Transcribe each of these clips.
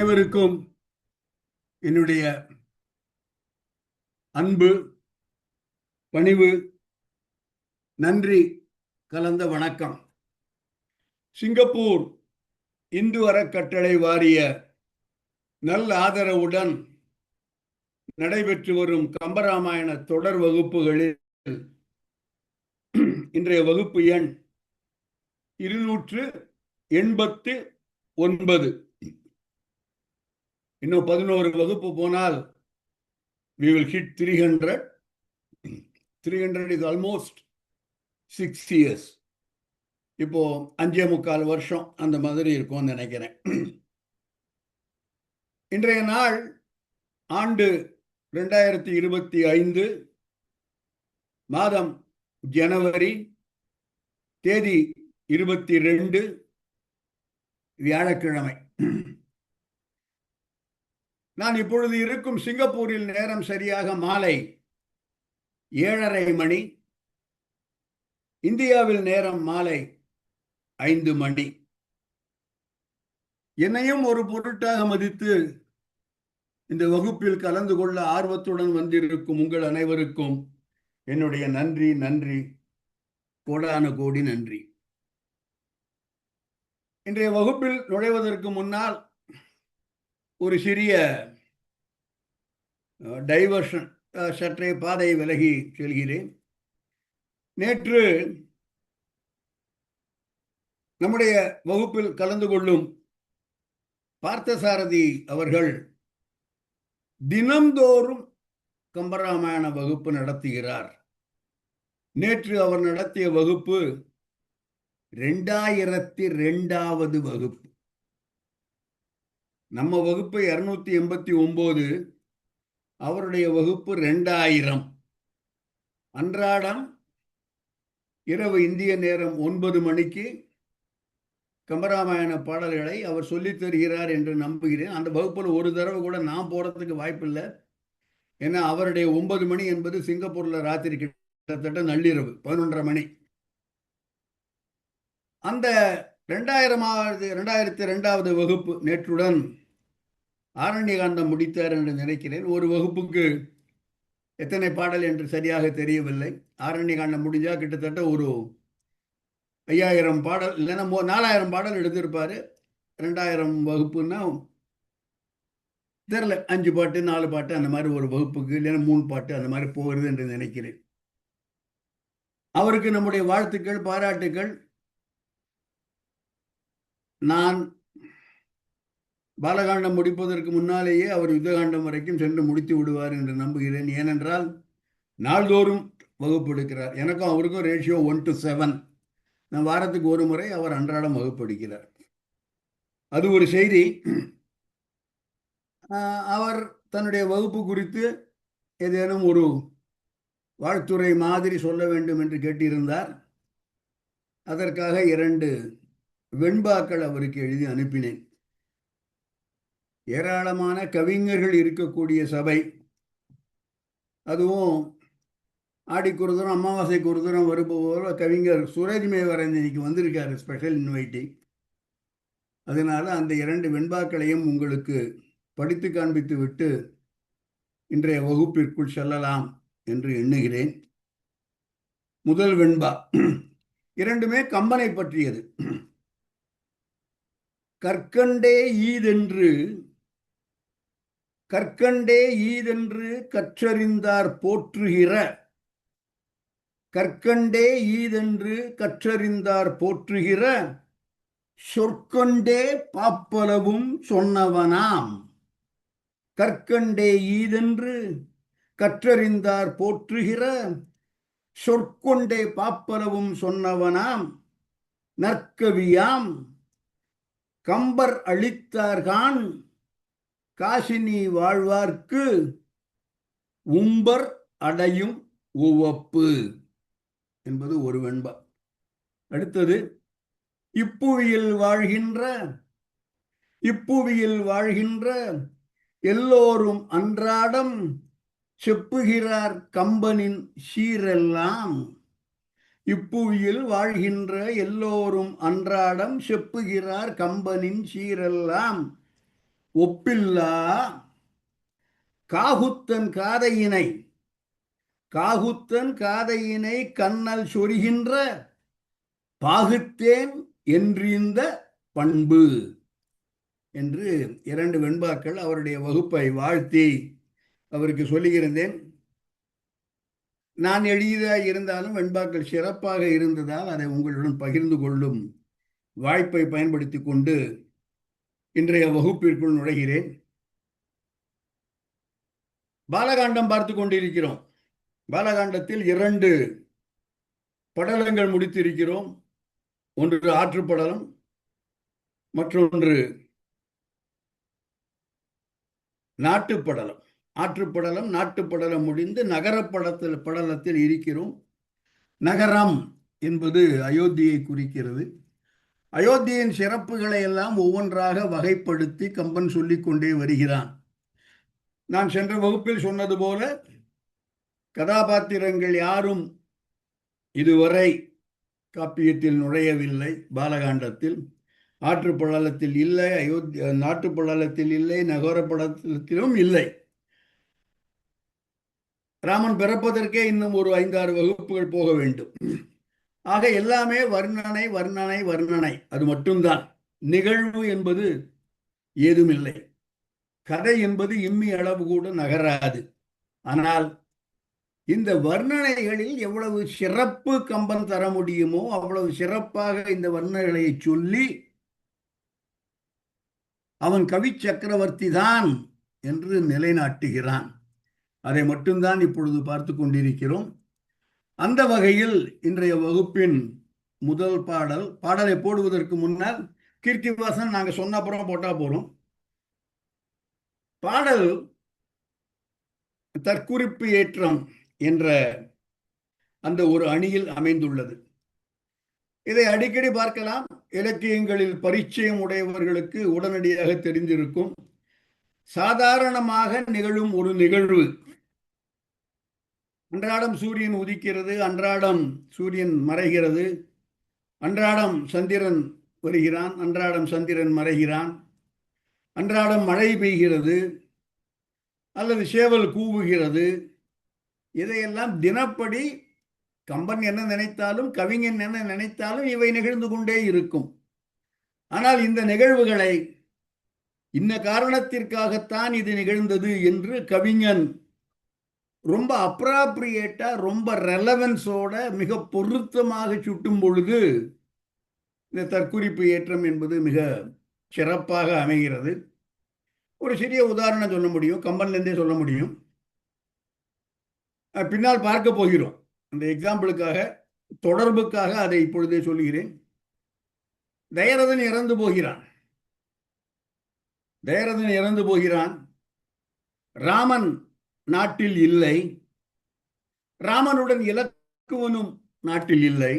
அனைவருக்கும் என்னுடைய அன்பு, பணிவு, நன்றி கலந்த வணக்கம். சிங்கப்பூர் இந்து அறக்கட்டளை வாரிய நல்ல ஆதரவுடன் நடைபெற்று வரும் கம்பராமாயண தொடர் வகுப்புகளில் இன்றைய வகுப்பு எண் 289. இன்னும் 11 வகுப்பு போனால் we will hit 300. 300 is almost 6 years. இப்போ 5.25 வருஷம் அந்த மாதிரி இருக்கும்னு நினைக்கிறேன். இன்றைய நாள் ஆண்டு 2025, மாதம் ஜனவரி, தேதி 22, வியாழக்கிழமை. நான் இப்பொழுது இருக்கும் சிங்கப்பூரில் நேரம் சரியாக மாலை 7:30 மணி. இந்தியாவில் நேரம் மாலை 5 மணி. என்னையும் ஒரு பொருட்டாக மதித்து இந்த வகுப்பில் கலந்து கொள்ள ஆர்வத்துடன் வந்திருக்கும் உங்கள் அனைவருக்கும் என்னுடைய நன்றி நன்றி, கோடான கோடி நன்றி. இன்றைய வகுப்பில் நுழைவதற்கு முன்னால் ஒரு சிறிய டைவர்ஷன், சற்றே பாதை விலகி செல்கிறேன். நேற்று நம்முடைய வகுப்பில் கலந்து கொள்ளும் பார்த்தசாரதி அவர்கள் தினம்தோறும் கம்பராமாயண வகுப்பு நடத்துகிறார். நேற்று அவர் நடத்திய வகுப்பு 2002வது வகுப்பு. நம்ம வகுப்பு 289, அவருடைய வகுப்பு 2000. அன்றாடம் இரவு இந்திய நேரம் 9 மணிக்கு கம்பராமாயண பாடல்களை அவர் சொல்லித் தருகிறார் என்று நம்புகிறேன். அந்த வகுப்பில் ஒரு தடவை கூட நான் போறதுக்கு வாய்ப்பில்லை. ஏன்னா அவருடைய 9 மணி என்பது சிங்கப்பூர்ல ராத்திரி கிட்டத்தட்ட நள்ளிரவு 11:30 மணி. அந்த 2002வது வகுப்பு நேற்றுடன் ஆரண்யகாண்டம் முடித்தார் என்று நினைக்கிறேன். ஒரு வகுப்புக்கு எத்தனை பாடல் என்று சரியாக தெரியவில்லை. ஆரண்யகாண்டம் முடிஞ்சா கிட்டத்தட்ட ஒரு 5000 பாடல், இல்லைன்னா 4000 பாடல் எடுத்திருப்பாரு. 2000 வகுப்புன்னா தெரியல, 5 பாட்டு 4 பாட்டு அந்த மாதிரி ஒரு வகுப்புக்கு, இல்லைன்னா 3 பாட்டு அந்த மாதிரி போகிறது என்று நினைக்கிறேன். அவருக்கு நம்முடைய வாழ்த்துக்கள், பாராட்டுக்கள். நான் பாலகாண்டம் முடிப்பதற்கு முன்னாலேயே அவர் யுத்தகாண்டம் வரைக்கும் சென்று முடித்து விடுவார் என்று நம்புகிறேன். ஏனென்றால் நாள்தோறும் வகுப்பு எடுக்கிறார். எனக்கும் அவருக்கும் ரேஷியோ 1:7. நான் வாரத்துக்கு ஒரு முறை, அவர் அன்றாடம் வகுப்பு எடுக்கிறார். அது ஒரு செய்தி. அவர் தன்னுடைய வகுப்பு குறித்து ஏதேனும் ஒரு வாழ்த்துரை மாதிரி சொல்ல வேண்டும் என்று கேட்டிருந்தார். அதற்காக 2 வெண்பாக்கள் அவருக்கு எழுதி அனுப்பினேன். ஏராளமான கவிஞர்கள் இருக்கக்கூடிய சபை, அதுவும் ஆடிக்கு ஒரு தூரம் அமாவாசைக்கு ஒரு தூரம் வருபவர் கவிஞர் சுரேஜ் மேவரன் இன்னைக்கு வந்திருக்காரு, ஸ்பெஷல் இன்வைட்டிங். அதனால அந்த 2 வெண்பாக்களையும் உங்களுக்கு படித்து காண்பித்து விட்டு இன்றைய வகுப்பிற்குள் செல்லலாம் என்று எண்ணுகிறேன். முதல் வெண்பா, 2மே கம்பனை பற்றியது. கற்கண்டே ஈதென்று கற்றறிந்தார் போற்றுகிற, கற்கண்டே ஈதென்று கற்றறிந்தார் போற்றுகிற, சொற்கொண்டே பாப்பலவும் சொன்னவனாம். கற்கண்டே ஈதென்று கற்றறிந்தார் போற்றுகிற, சொற்கொண்டே பாப்பலவும் சொன்னவனாம். நற்கவியாம் கம்பர் அளித்தார்கான் காசினி வாழ்வார்க்கு உம்பர் அடையும் உவப்பு என்பது ஒரு வெண்பா. அடுத்தது, இப்புவியில் வாழ்கின்ற எல்லோரும் அன்றாடம் செப்புகிறார் கம்பனின் சீரெல்லாம். இப்புவியில் வாழ்கின்ற எல்லோரும் அன்றாடம் செப்புகிறார் கம்பனின் சீரெல்லாம். ஒப்பில்லா காகுத்தன் காதையினை காகுத்தன் காதையினை கண்ணல் சொரிகின்ற பாகுத்தேன் என்றிந்த பண்பு என்று இரண்டு வெண்பாக்கள் அவருடைய வகுப்பை வாழ்த்தி அவருக்கு சொல்லியிருந்தேன். நான் எழுதியதாக இருந்தாலும் வெண்பாக்கள் சிறப்பாக இருந்ததால் அதை உங்களுடன் பகிர்ந்து கொள்ளும் வாய்ப்பை பயன்படுத்தி கொண்டு இன்றைய வகுப்பிற்குள் நுழைகிறேன். பாலகாண்டம் பார்த்து கொண்டிருக்கிறோம். பாலகாண்டத்தில் 2 படலங்கள் முடித்திருக்கிறோம். ஒன்று ஆற்றுப்படலம், மற்றொன்று நாட்டுப்படலம். ஆற்றுப்படலம் நாட்டுப்படலம் முடிந்து படலத்தில் இருக்கிறோம். நகரம் என்பது அயோத்தியை குறிக்கிறது. அயோத்தியின் சிறப்புகளை எல்லாம் ஒவ்வொன்றாக வகைப்படுத்தி கம்பன் சொல்லிக் கொண்டே வருகிறான். நான் சென்ற வகுப்பில் சொன்னது போல கதாபாத்திரங்கள் யாரும் இதுவரை காப்பியத்தில் நுழையவில்லை. பாலகாண்டத்தில் ஆற்றுப்படலத்தில் இல்லை, நாட்டுப்படலத்தில் இல்லை, நகரப்படலத்திலும் இல்லை. ராமன் பிறப்பதற்கே இன்னும் ஒரு 5-6 வகுப்புகள் போக வேண்டும். ஆக எல்லாமே வர்ணனை வர்ணனை வர்ணனை, அது மட்டும்தான். நிகழ்வு என்பது ஏதுமில்லை. கதை என்பது இம்மி அளவு கூட நகராது. ஆனால் இந்த வர்ணனைகளில் எவ்வளவு சிறப்பு கம்பன் தர முடியுமோ அவ்வளவு சிறப்பாக இந்த வர்ணனைகளை சொல்லி அவன் கவி சக்கரவர்த்தி தான் என்று நிலைநாட்டுகிறான். அதை மட்டும்தான் இப்பொழுது பார்த்து கொண்டிருக்கிறோம். அந்த வகையில் இன்றைய வகுப்பின் முதல் பாடலை போடுவதற்கு முன்னால் கீர்த்திவாசன் நாங்க சொன்ன அப்புறம் போட்டா போறோம். பாடல் தற்குறிப்பு ஏற்றம் என்ற அந்த ஒரு அணியில் அமைந்துள்ளது. இதை அடிக்கடி பார்க்கலாம். இலக்கியங்களில் பரிச்சயம் உடையவர்களுக்கு உடனடியாக தெரிந்திருக்கும். சாதாரணமாக நிகழும் ஒரு நிகழ்வு. அன்றாடம் சூரியன் உதிக்கிறது, அன்றாடம் சூரியன் மறைகிறது, அன்றாடம் சந்திரன் வருகிறான், அன்றாடம் சந்திரன் மறைகிறான், அன்றாடம் மழை பெய்கிறது அல்லது சேவல் கூவுகிறது. இதையெல்லாம் தினப்படி கம்பன் என்ன நினைத்தாலும் கவிஞன் என்ன நினைத்தாலும் இவை நிகழ்ந்து கொண்டே இருக்கும். ஆனால் இந்த நிகழ்வுகளை இன்ன காரணத்திற்காகத்தான் இது நிகழ்ந்தது என்று கவிஞன் ரொம்ப அப்ராப்ரியேட்டா, ரொம்ப ரெலவன்ஸோட, மிக பொருத்தமாக சுட்டும் பொழுது இந்த தற்குறிப்பு ஏற்றம் என்பது மிக சிறப்பாக அமைகிறது. ஒரு சிறிய உதாரணம் சொல்ல முடியும், கம்பன்லேருந்தே சொல்ல முடியும். பின்னால் பார்க்க போகிறோம். அந்த எக்ஸாம்பிளுக்காக, தொடர்புக்காக அதை இப்பொழுதே சொல்கிறேன். தயரதன் இறந்து போகிறான். ராமன் நாட்டில் இல்லை. ராமனுடன் இலக்குவனும் நாட்டில் இல்லை.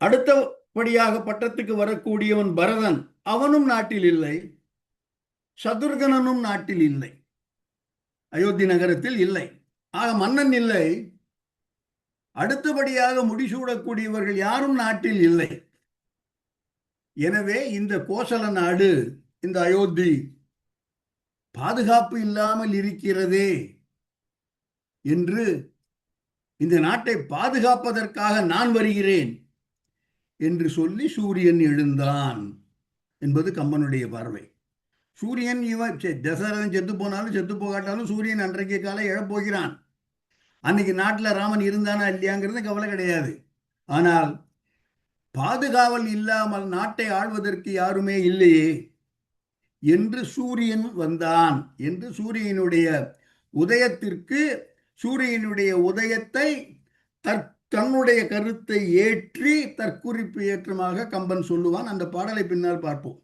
அடுத்தபடியாக பட்டத்துக்கு வரக்கூடியவன் பரதன், அவனும் நாட்டில் இல்லை. சதுர்கனனும் நாட்டில் இல்லை, அயோத்தி நகரத்தில் இல்லை. ஆக மன்னன் இல்லை. அடுத்தபடியாக முடிசூடக்கூடியவர்கள் யாரும் நாட்டில் இல்லை. எனவே இந்த கோசல நாடு, இந்த அயோத்தி பாதுகாப்பு இல்லாமல் இருக்கிறதே என்று இந்த நாட்டை பாதுகாப்பதற்காக நான் வருகிறேன் என்று சொல்லி சூரியன் எழுந்தான் என்பது கம்பனுடைய பார்வை. சூரியன் தசரதன் செத்து போனாலும் செத்து போகாட்டாலும் சூரியன் அன்றைக்கு காலை எழப்போகிறான். அன்னைக்கு நாட்டில் ராமன் இருந்தானா இல்லையாங்கிறது கவலை கிடையாது. ஆனால் பாதுகாவல் இல்லாமல் நாட்டை ஆள்வதற்கு யாருமே இல்லையே என்று சூரியன் வந்தான் என்று சூரியனுடைய உதயத்திற்கு, சூரியனுடைய உதயத்தை தன்னுடைய கருத்தை ஏற்றி தற்குறிப்பு ஏற்றமாக கம்பன் சொல்லுவான். அந்த பாடலை பின்னால் பார்ப்போம்.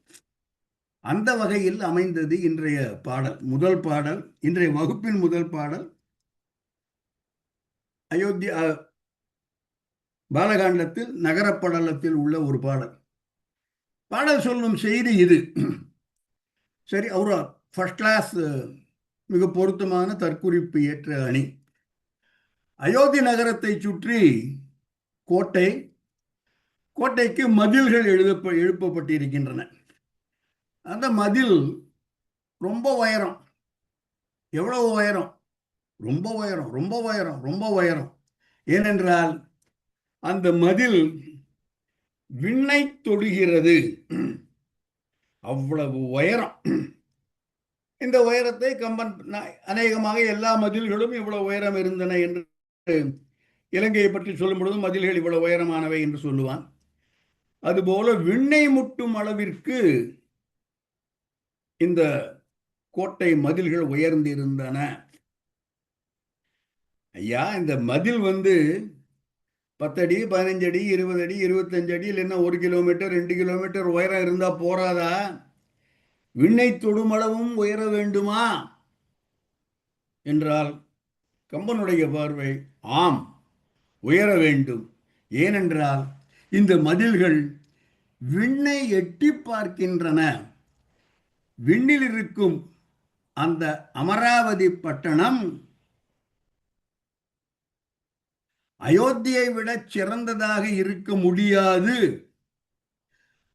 அந்த வகையில் அமைந்தது இன்றைய பாடல். முதல் பாடல், இன்றைய வகுப்பின் முதல் பாடல் அயோத்தியா பாலகாண்டத்தில் நகரப்படலத்தில் உள்ள ஒரு பாடல். பாடல் சொல்லும் செய்தி இது. சரி, ஒரு ஃபர்ஸ்ட் கிளாஸ் மிக பொருத்தமான தற்குறிப்பு ஏற்ற அணி. அயோத்தி நகரத்தை சுற்றி கோட்டைக்கு மதில்கள் எழுப்பப்பட்டிருக்கின்றன. அந்த மதில் ரொம்ப உயரம். எவ்வளவு உயரம்? ரொம்ப உயரம், ரொம்ப உயரம், ரொம்ப உயரம். ஏனென்றால் அந்த மதில் விண்ணை தொடுகிறது. அவ்வளவு உயரம். இந்த உயரத்தை கம்பன் அநேகமாக எல்லா மதில்களும் இவ்வளவு உயரம் இருந்தன என்று இலங்கையை பற்றி சொல்லும் பொழுது மதில்கள் இவ்வளவு உயரமானவை என்று சொல்லுவான். அதுபோல விண்ணை முட்டும் அளவிற்கு இந்த கோட்டை மதில்கள் உயர்ந்திருந்தன. ஐயா, இந்த மதில் 10 அடி, 15 அடி, 20 அடி, 25 அடி, இல்லைன்னா 1 கிலோமீட்டர் 2 கிலோமீட்டர் உயரம் இருந்தா போறாதா? விண்ணை தொடுமளவும் உயர வேண்டுமா என்றால் கம்பனுடைய பார்வை ஆம், உயர வேண்டும். ஏனென்றால் இந்த மதில்கள் விண்ணை எட்டி பார்க்கின்றன. விண்ணில் இருக்கும் அந்த அமராவதி பட்டணம் அயோத்தியை விட சிறந்ததாக இருக்க முடியாது.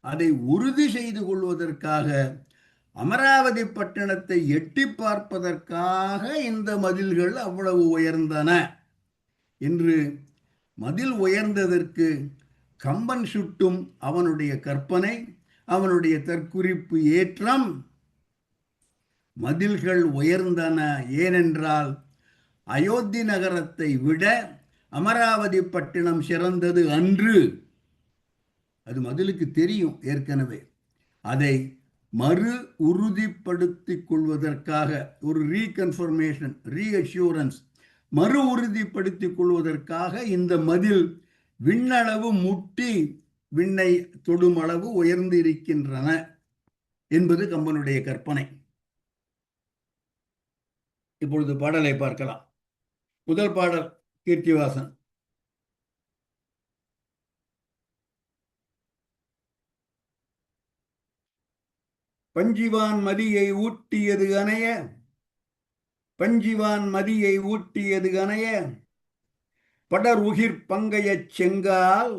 அதை உறுதி செய்து கொள்வதற்காக அமராவதி பட்டணத்தை எட்டி பார்ப்பதற்காக இந்த மதில்கள் அவ்வளவு உயர்ந்தன என்று மதில் உயர்ந்ததற்கு கம்பன் சுட்டும் அவனுடைய கற்பனை, அவனுடைய தற்குறிப்பு ஏற்றம். மதில்கள் உயர்ந்தன ஏனென்றால் அயோத்தி நகரத்தை விட அமராவதி பட்டினம் சிறந்தது அன்று. அது மதிலுக்கு தெரியும் ஏற்கனவே. அதை மறு உறுதிப்படுத்திக் கொள்வதற்காக ஒரு ரீகன்ஃபர்மேஷன், ரீஅஷ்யூரன்ஸ், மறு உறுதிப்படுத்திக் கொள்வதற்காக இந்த மதில் விண்ணளவு முட்டி விண்ணை தொடுமளவு உயர்ந்து இருக்கின்றன என்பது கம்பனுடைய கற்பனை. இப்பொழுது பாடலை பார்க்கலாம். முதல் பாடல் கீர்த்திவாசன். பஞ்சிவான் மதியை ஊட்டியது அணைய, பஞ்சிவான் மதியை ஊட்டியது அணைய, படர் உகிர் பங்கையச் செங்கால்,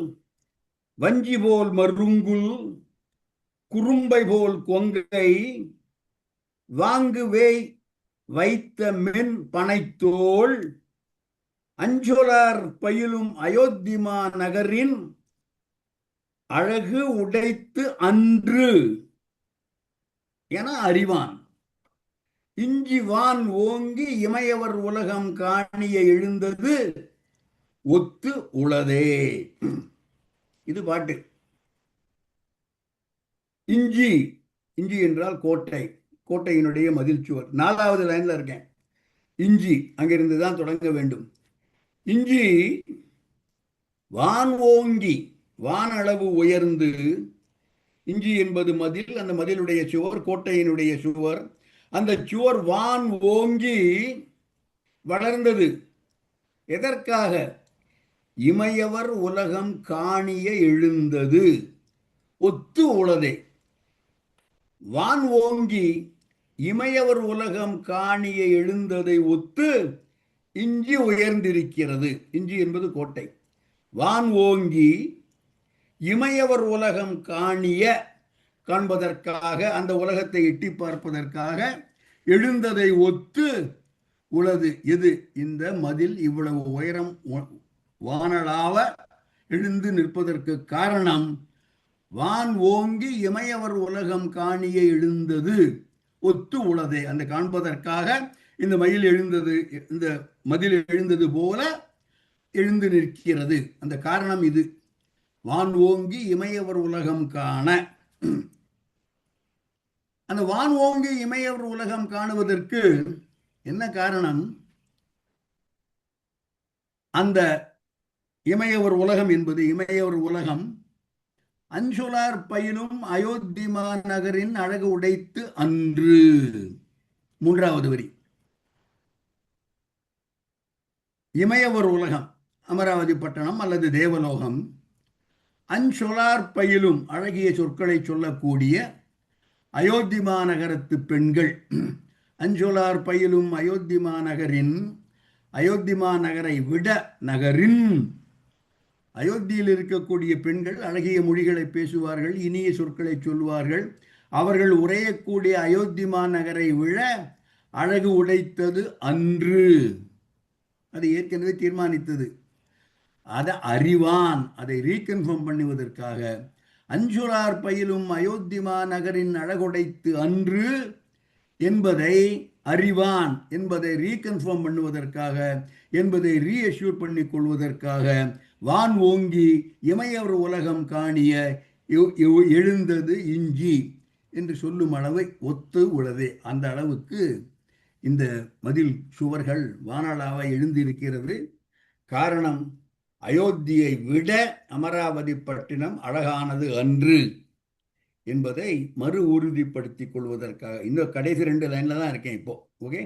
வஞ்சி போல் மருங்குல், குறும்பை போல் கொங்கை, வாங்கு வேய் வைத்த மென் பனைத்தோள், அஞ்சொலார் பயிலும் அயோத்திமா நகரின் அழகு உடைத்து அன்று என அறிவான். இஞ்சி வான் ஓங்கி இமையவர் உலகம் காணிய எழுந்தது ஒத்து உளதே. இது பாட்டு. இஞ்சி, இஞ்சி என்றால் கோட்டை, கோட்டையினுடைய மதில் சுவர். 4வது லைன்ல இருக்கேன். இஞ்சி அங்கிருந்து தான் தொடங்க வேண்டும். இஞ்சி வான் ஓங்கி, வானளவு உயர்ந்து, இஞ்சி என்பது மதில், அந்த மதிலுடைய சுவர், கோட்டையினுடைய சுவர். அந்த சுவர் வான் ஓங்கி வளர்ந்தது. எதற்காக? இமையவர் உலகம் காணிய எழுந்தது ஒத்து உளதே. வான் ஓங்கி இமையவர் உலகம் காணிய எழுந்ததை ஒத்து இஞ்சி உயர்ந்திருக்கிறது. இஞ்சி என்பது கோட்டை. வான் ஓங்கி இமையவர் உலகம் காணிய, காண்பதற்காக, அந்த உலகத்தை எட்டி பார்ப்பதற்காக எழுந்ததை ஒத்து உளது. எது? இந்த மதில் இவ்வளவு உயரம் வானளாவ எழுந்து நிற்பதற்கு காரணம் வான் ஓங்கி இமையவர் உலகம் காணிய எழுந்தது ஒத்து உளதே. அந்த காண்பதற்காக இந்த மயில் எழுந்தது, இந்த மதில் எழுந்தது போல எழுந்து நிற்கிறது. அந்த காரணம் இது. வான் ஓங்கி இமையவர் உலகம் காண. அந்த வான் ஓங்கி இமையவர் உலகம் காணுவதற்கு என்ன காரணம்? அந்த இமையவர் உலகம் என்பது, இமையவர் உலகம் அஞ்சொலார் பயிலும் அயோத்திமா நகரின் அழகு உடைத்து அன்று. 3வது வரி. இமையவர் உலகம் அமராவதி பட்டணம் அல்லது தேவலோகம். அஞ்சொலார் பயிலும், அழகிய சொற்களை சொல்லக்கூடிய அயோத்திமா நகரத்து பெண்கள். அஞ்சொலார் பயிலும் அயோத்திமா நகரின், அயோத்திமா நகரை விட நகரின், அயோத்தியில் இருக்கக்கூடிய பெண்கள் அழகிய மொழிகளை பேசுவார்கள், இனிய சொற்களை சொல்வார்கள். அவர்கள் உரையக்கூடிய அயோத்தி மாநகரை விழ அழகு உடைத்தது அன்று. அது ஏற்கனவே தீர்மானித்தது. அதை அறிவான், அதை ரீகன்ஃபார்ம் பண்ணுவதற்காக அஞ்சுளார் பயிலும் அயோத்தி மாநகரின் அழகுடைத்து அன்று என்பதை அறிவான் என்பதை ரீகன்ஃபார்ம் பண்ணுவதற்காக, என்பதை ரீஅஷ்யூர் பண்ணி கொள்வதற்காக வான் ஓங்கி இமையவர் உலகம் காணிய எழுந்தது இஞ்சி என்று சொல்லும் அளவை ஒத்து உள்ளது. அந்த அளவுக்கு இந்த மதில் சுவர்கள் வானளாவ எழுந்திருக்கிறது. காரணம், அயோத்தியை விட அமராவதி பட்டினம் அழகானது அன்று என்பதை மறு உறுதிப்படுத்திக் கொள்வதற்காக இந்த கடைசி 2 லைன்ல தான் இருக்கேன் இப்போ. ஓகே,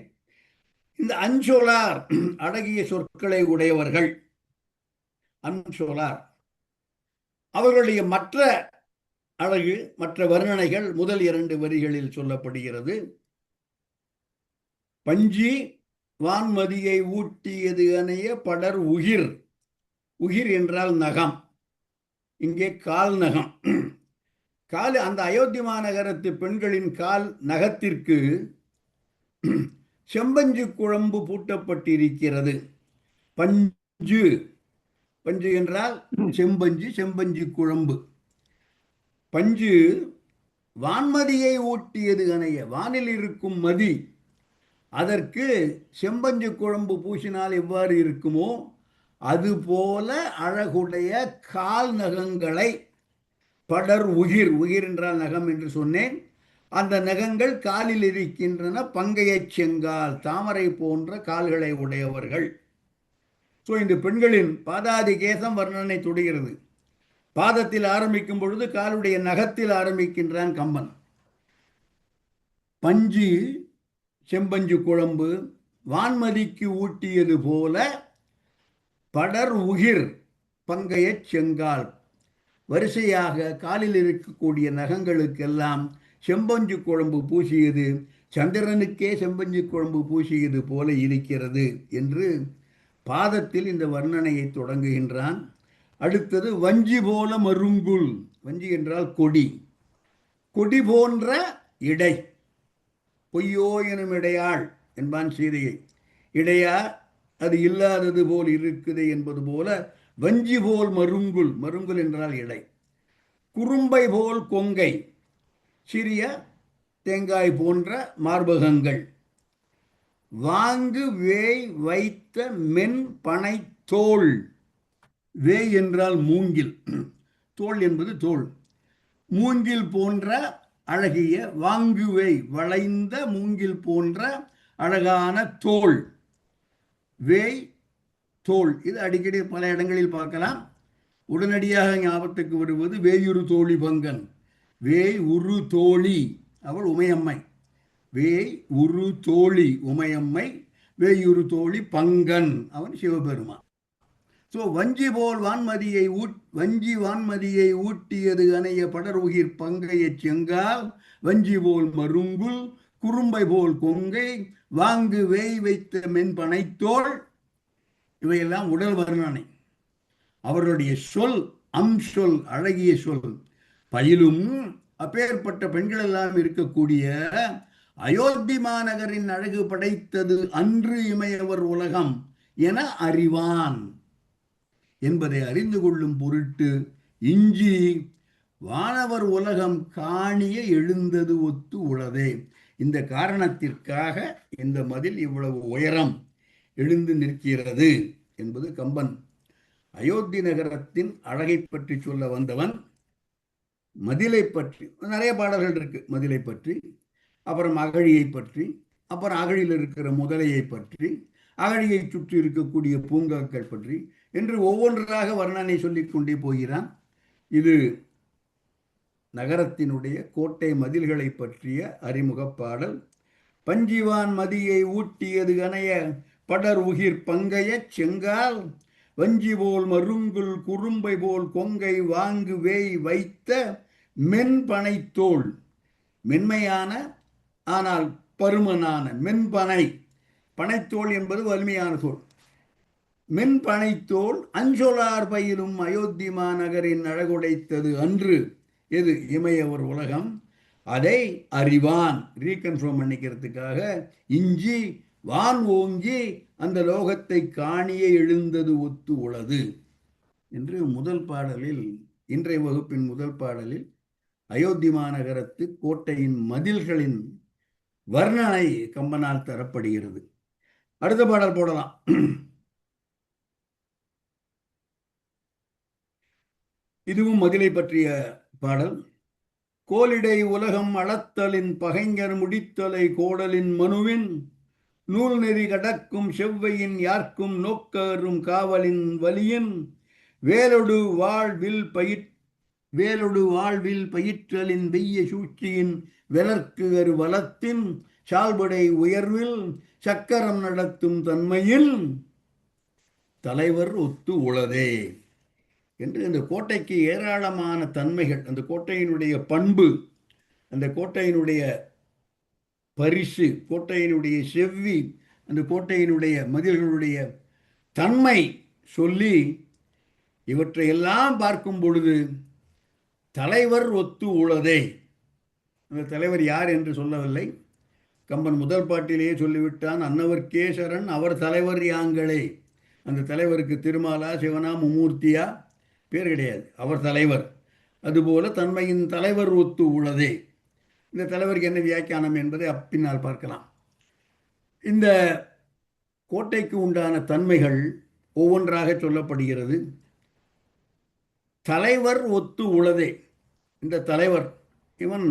இந்த அஞ்சோலார் அழகிய சொற்களை உடையவர்கள். அஞ்சோலார் அவர்களுடைய மற்ற அழகு, மற்ற வர்ணனைகள் முதல் 2 வரிகளில் சொல்லப்படுகிறது. பஞ்சி வான்மதியை ஊட்டியது அணைய படர் உகிர். உகிர் என்றால் நகம், இங்கே கால் நகம். கால், அந்த அயோத்தி மாநகரத்து பெண்களின் கால் நகத்திற்கு செம்பஞ்சு குழம்பு பூட்டப்பட்டிருக்கிறது. பஞ்சு, பஞ்சு என்றால் செம்பஞ்சு, செம்பஞ்சு குழம்பு. பஞ்சு வான்மதியை ஊட்டியது அணைய, வானில் இருக்கும் மதி, அதற்கு செம்பஞ்சு குழம்பு பூசினால் எவ்வாறு இருக்குமோ அதுபோல அழகுடைய கால் நகங்களை படர் உகிர், உகிர் என்றால் நகம் என்று சொன்னேன், அந்த நகங்கள் காலில் இருக்கின்றன. பங்கைய செங்கால், தாமரை போன்ற கால்களை உடையவர்கள். ஸோ இந்த பெண்களின் பாதாதி கேசம் வர்ணனை தொடுகிறது. பாதத்தில் ஆரம்பிக்கும் பொழுது காலுடைய நகத்தில் ஆரம்பிக்கின்றான் கம்பன். பஞ்சு செம்பஞ்சு குழம்பு வான்மதிக்கு ஊட்டியது போல படர் உகிர் பங்கைய செங்கால். வரிசையாக காலில் இருக்கக்கூடிய நகங்களுக்கெல்லாம் செம்பஞ்சு குழம்பு பூசியது, சந்திரனுக்கே செம்பஞ்சு குழம்பு பூசியது போல இருக்கிறது என்று பாதத்தில் இந்த வர்ணனையை தொடங்குகின்றான். அடுத்தது வஞ்சி போல மருங்குல். வஞ்சி என்றால் கொடி, கொடி போன்ற இடை. பொய்யோ எனும் இடையாள் என்பான் சீதையை. இடையா, அது இல்லாதது போல் இருக்குது என்பது போல வஞ்சி போல் மருங்குல், மருங்குல் என்றால் இடை. குறும்பை போல் கொங்கை, சிறிய தேங்காய் போன்ற மார்பகங்கள். வாங்கு வேய் வைத்த மென் பனை தோல். வேய் என்றால் மூங்கில், தோல் என்பது தோல். மூங்கில் போன்ற அழகிய, வாங்குவேய் வளைந்த மூங்கில் போன்ற அழகான தோல். வேய், தோல், இது அடிக்கடி பல இடங்களில் பார்க்கலாம். உடனடியாக ஞாபகத்துக்கு வருவது வேயுரு தோழி பங்கன். வேய் உரு தோழி, அவள் உமையம்மை. வேய் உரு தோழி உமையம்மை, வேயுரு தோழி பங்கன், அவன் சிவபெருமான். ஸோ வஞ்சி போல் வான்மதியை வஞ்சி வான்மதியை ஊட்டியது அணைய படர் உகிர் பங்கைய செங்கால். வஞ்சி போல் மருங்குல், குறும்பை போல் கொங்கை, வாங்கு வேய் வைத்த மென்பனைத்தோள். இவையெல்லாம் உடல் வர்ணனை. அவர்களுடைய சொல் சொல், அழகிய சொல். பயிலும் அப்பேற்பட்ட பெண்கள் எல்லாம் இருக்கக்கூடிய அயோத்தி மாநகரின் அழகு படைத்தது அன்று இமையவர் உலகம் என அறிவான் என்பதை அறிந்து கொள்ளும் பொருட்டு இஞ்சி வானவர் உலகம் காணிய எழுந்தது ஒத்து உளதே. இந்த காரணத்திற்காக இந்த மதில் இவ்வளவு உயரம் எழுந்து நிற்கிறது என்பது கம்பன். அயோத்தி நகரத்தின் அழகை பற்றி சொல்ல வந்தவன் மதிலை பற்றி நிறைய பாடல்கள் இருக்கு. மதிலை பற்றி, அப்புறம் அகழியை பற்றி, அப்புறம் அகழியில் இருக்கிற முதலையை பற்றி, அகழியை சுற்றி இருக்கக்கூடிய பூங்காக்கள் பற்றி என்று ஒவ்வொன்றாக வர்ணனை சொல்லிக் கொண்டே போகிறான். இது நகரத்தினுடைய கோட்டை மதில்களை பற்றிய அறிமுக பாடல். பஞ்சிவான் மதியை ஊட்டியது கனைய படர் உகிர் பங்கைய செங்கால். வஞ்சி போல் மருங்குல், குறும்பை போல் கொங்கை, வாங்கு வேய் வைத்த மென்பனைத்தோள். மென்மையான ஆனால் பருமனான மென்பனை. பனைத்தோள் என்பது வலிமையான தோல். மென்பனைத்தோள் அஞ்சொலார் பயிலும் அயோத்தி மாநகரின் அழகுடைத்தது அன்று. எது? இமையவர் உலகம். அதை அறிவான் ரீகன்ஃபார்ம் பண்ணிக்கிறதுக்காக இஞ்சி வான் ஓங்கி அந்த லோகத்தை காணிய எழுந்தது ஒத்து உளது என்று முதல் பாடலில், இன்றைய வகுப்பின் முதல் பாடலில் அயோத்தி மாநகரத்து கோட்டையின் மதில்களின் வர்ணனை கம்பனால் தரப்படுகிறது. அடுத்த பாடல் போடலாம். இதுவும் மதிலை பற்றிய பாடல். கோலிடை உலகம் அளத்தலின் பகைஞர் முடித்தலை கோடலின் மனுவின் நூல் நெறி கடக்கும் செவ்வையின் யார்க்கும் நோக்கரும் காவலின் வலியின் வேலொடு வாழ்வில் பயிற்றலின் வெய்ய சூழ்ச்சியின் வெலற்கு வலத்தின் சால்படை உயர்வில் சக்கரம் நடத்தும் தன்மையில் தலைவர் ஒத்து உளதே என்று இந்த கோட்டைக்கு ஏராளமான தன்மைகள், அந்த கோட்டையினுடைய பண்பு, அந்த கோட்டையினுடைய பரிசு, கோட்டையினுடைய செவ்வி, அந்த கோட்டையினுடைய மதில்களுடைய தன்மை சொல்லி இவற்றையெல்லாம் பார்க்கும் பொழுது தலைவர் ஒத்து உளதே. அந்த தலைவர் யார் என்று சொல்லவில்லை. கம்பன் முதல் பாட்டிலேயே சொல்லிவிட்டான், அன்னவர்க்கே சரண் அவர் தலைவர் யாங்களே. அந்த தலைவருக்கு திருமாலா சிவனா மும்மூர்த்தியா பேர் கிடையாது, அவர் தலைவர். அதுபோல தன்மையின் தலைவர் ஒத்து உளதே. இந்த தலைவருக்கு என்ன வியாக்கியானம் என்பதை அப்பின்னால் பார்க்கலாம். இந்த கோட்டைக்கு உண்டான தன்மைகள் ஒவ்வொன்றாக சொல்லப்படுகிறது. தலைவர் ஒத்து உளதே. இந்த தலைவர் இவன்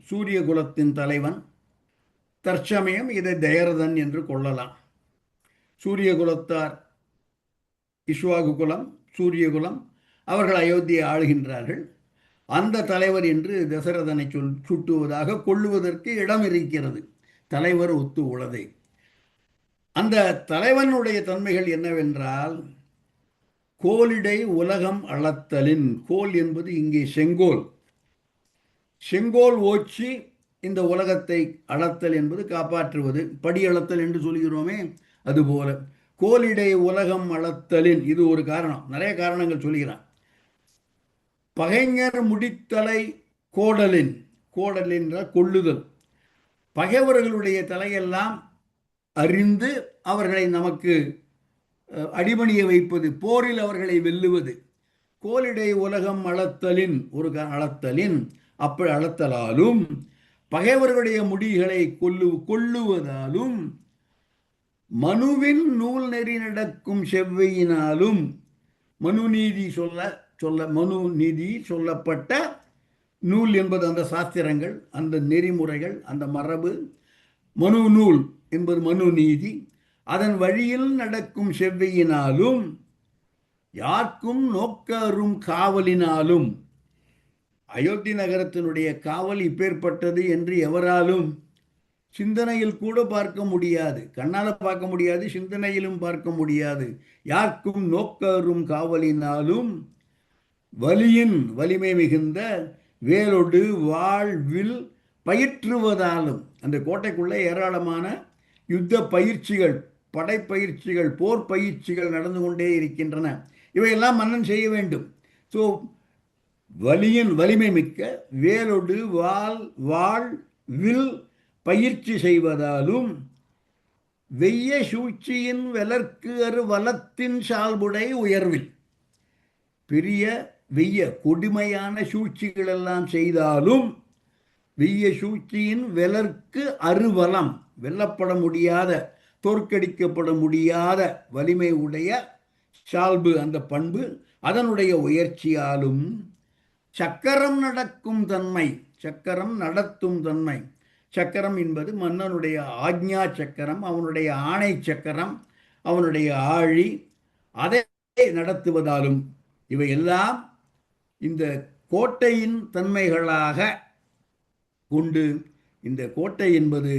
சூரிய குலத்தின் தலைவன். தற்சமயம் இதை தயரதன் என்று கொள்ளலாம். சூரிய குலத்தார் இஷ்வாகு குலம், சூரிய குலம், அவர்கள் அயோத்தியை ஆளுகின்றார்கள். அந்த தலைவர் என்று தசரதனை சுட்டுவதாக கொள்ளுவதற்கு இடம் இருக்கிறது. தலைவர் ஒத்து உளதே. அந்த தலைவனுடைய தன்மைகள் என்னவென்றால், கோலிடை உலகம் அளத்தலின், கோல் என்பது இங்கே செங்கோல், செங்கோல் ஓச்சி இந்த உலகத்தை அளத்தல் என்பது காப்பாற்றுவது, படி அளத்தல் என்று சொல்கிறோமே, அதுபோல கோலிடை உலகம் அளத்தலின் இது ஒரு காரணம். நிறைய காரணங்கள் சொல்கிறான். பகைஞர் முடித்தலை கோடலின், கோடலின் கொள்ளுதல், பகைவர்களுடைய தலையெல்லாம் அறிந்து அவர்களை நமக்கு அடிபணிய வைப்பது, போரில் அவர்களை வெல்லுவது. கோலிடை உலகம் அளத்தலின், ஒரு அளத்தலின், அப்படி அளத்தலாலும் பகைவர்களுடைய முடிகளை கொள்ளுவதாலும் மனுவின் நூல் நெறி நடக்கும் செவ்வையினாலும், மனுநீதி மனுநீதி சொல்லப்பட்ட நூல் என்பது அந்த சாஸ்திரங்கள், அந்த நெறிமுறைகள், அந்த மரபு. மனு நூல் என்பது மனுநீதி. அதன் வழியில் நடக்கும் செவ்வையினாலும் யாருக்கும் நோக்கரும் காவலினாலும், அயோத்தி நகரத்தினுடைய காவல் இப்பேற்பட்டது என்று எவராலும் சிந்தனையில் கூட பார்க்க முடியாது. கண்ணால் பார்க்க முடியாது, சிந்தனையிலும் பார்க்க முடியாது. யாருக்கும் நோக்கரும் காவலினாலும் வலியின் வலிமை மிகுந்த வேலொடு வாழ்வில் பயிற்றுவதாலும், அந்த கோட்டைக்குள்ளே ஏராளமான யுத்த பயிற்சிகள், படைப்பயிற்சிகள், போர் பயிற்சிகள் நடந்து கொண்டே இருக்கின்றன. இவையெல்லாம் மன்னன் செய்ய வேண்டும். ஸோ வலியின் வலிமை மிக்க வேலொடு வாழ்வில் பயிற்சி செய்வதாலும் வெய்ய சூழ்ச்சியின் வெலற்கு வலத்தின் சால்புடை உயர்வில், பெரிய வெய்ய கொடுமையான சூழ்ச்சிகள் எல்லாம் செய்தாலும் வெய்ய சூழ்ச்சியின் வெலற்கு அருவலம், வெல்லப்பட முடியாத, தோற்கடிக்கப்பட முடியாத வலிமை உடைய சால்பு, அந்த பண்பு, அதனுடைய உயர்ச்சியாலும் சக்கரம் நடக்கும் தன்மை, சக்கரம் நடத்தும் தன்மை. சக்கரம் என்பது மன்னனுடைய ஆக்ஞா சக்கரம், அவனுடைய ஆணை சக்கரம், அவனுடைய ஆழி, அதை நடத்துவதாலும் இவையெல்லாம் இந்த கோட்டையின் தன்மைகளாக கொண்டு இந்த கோட்டை என்பது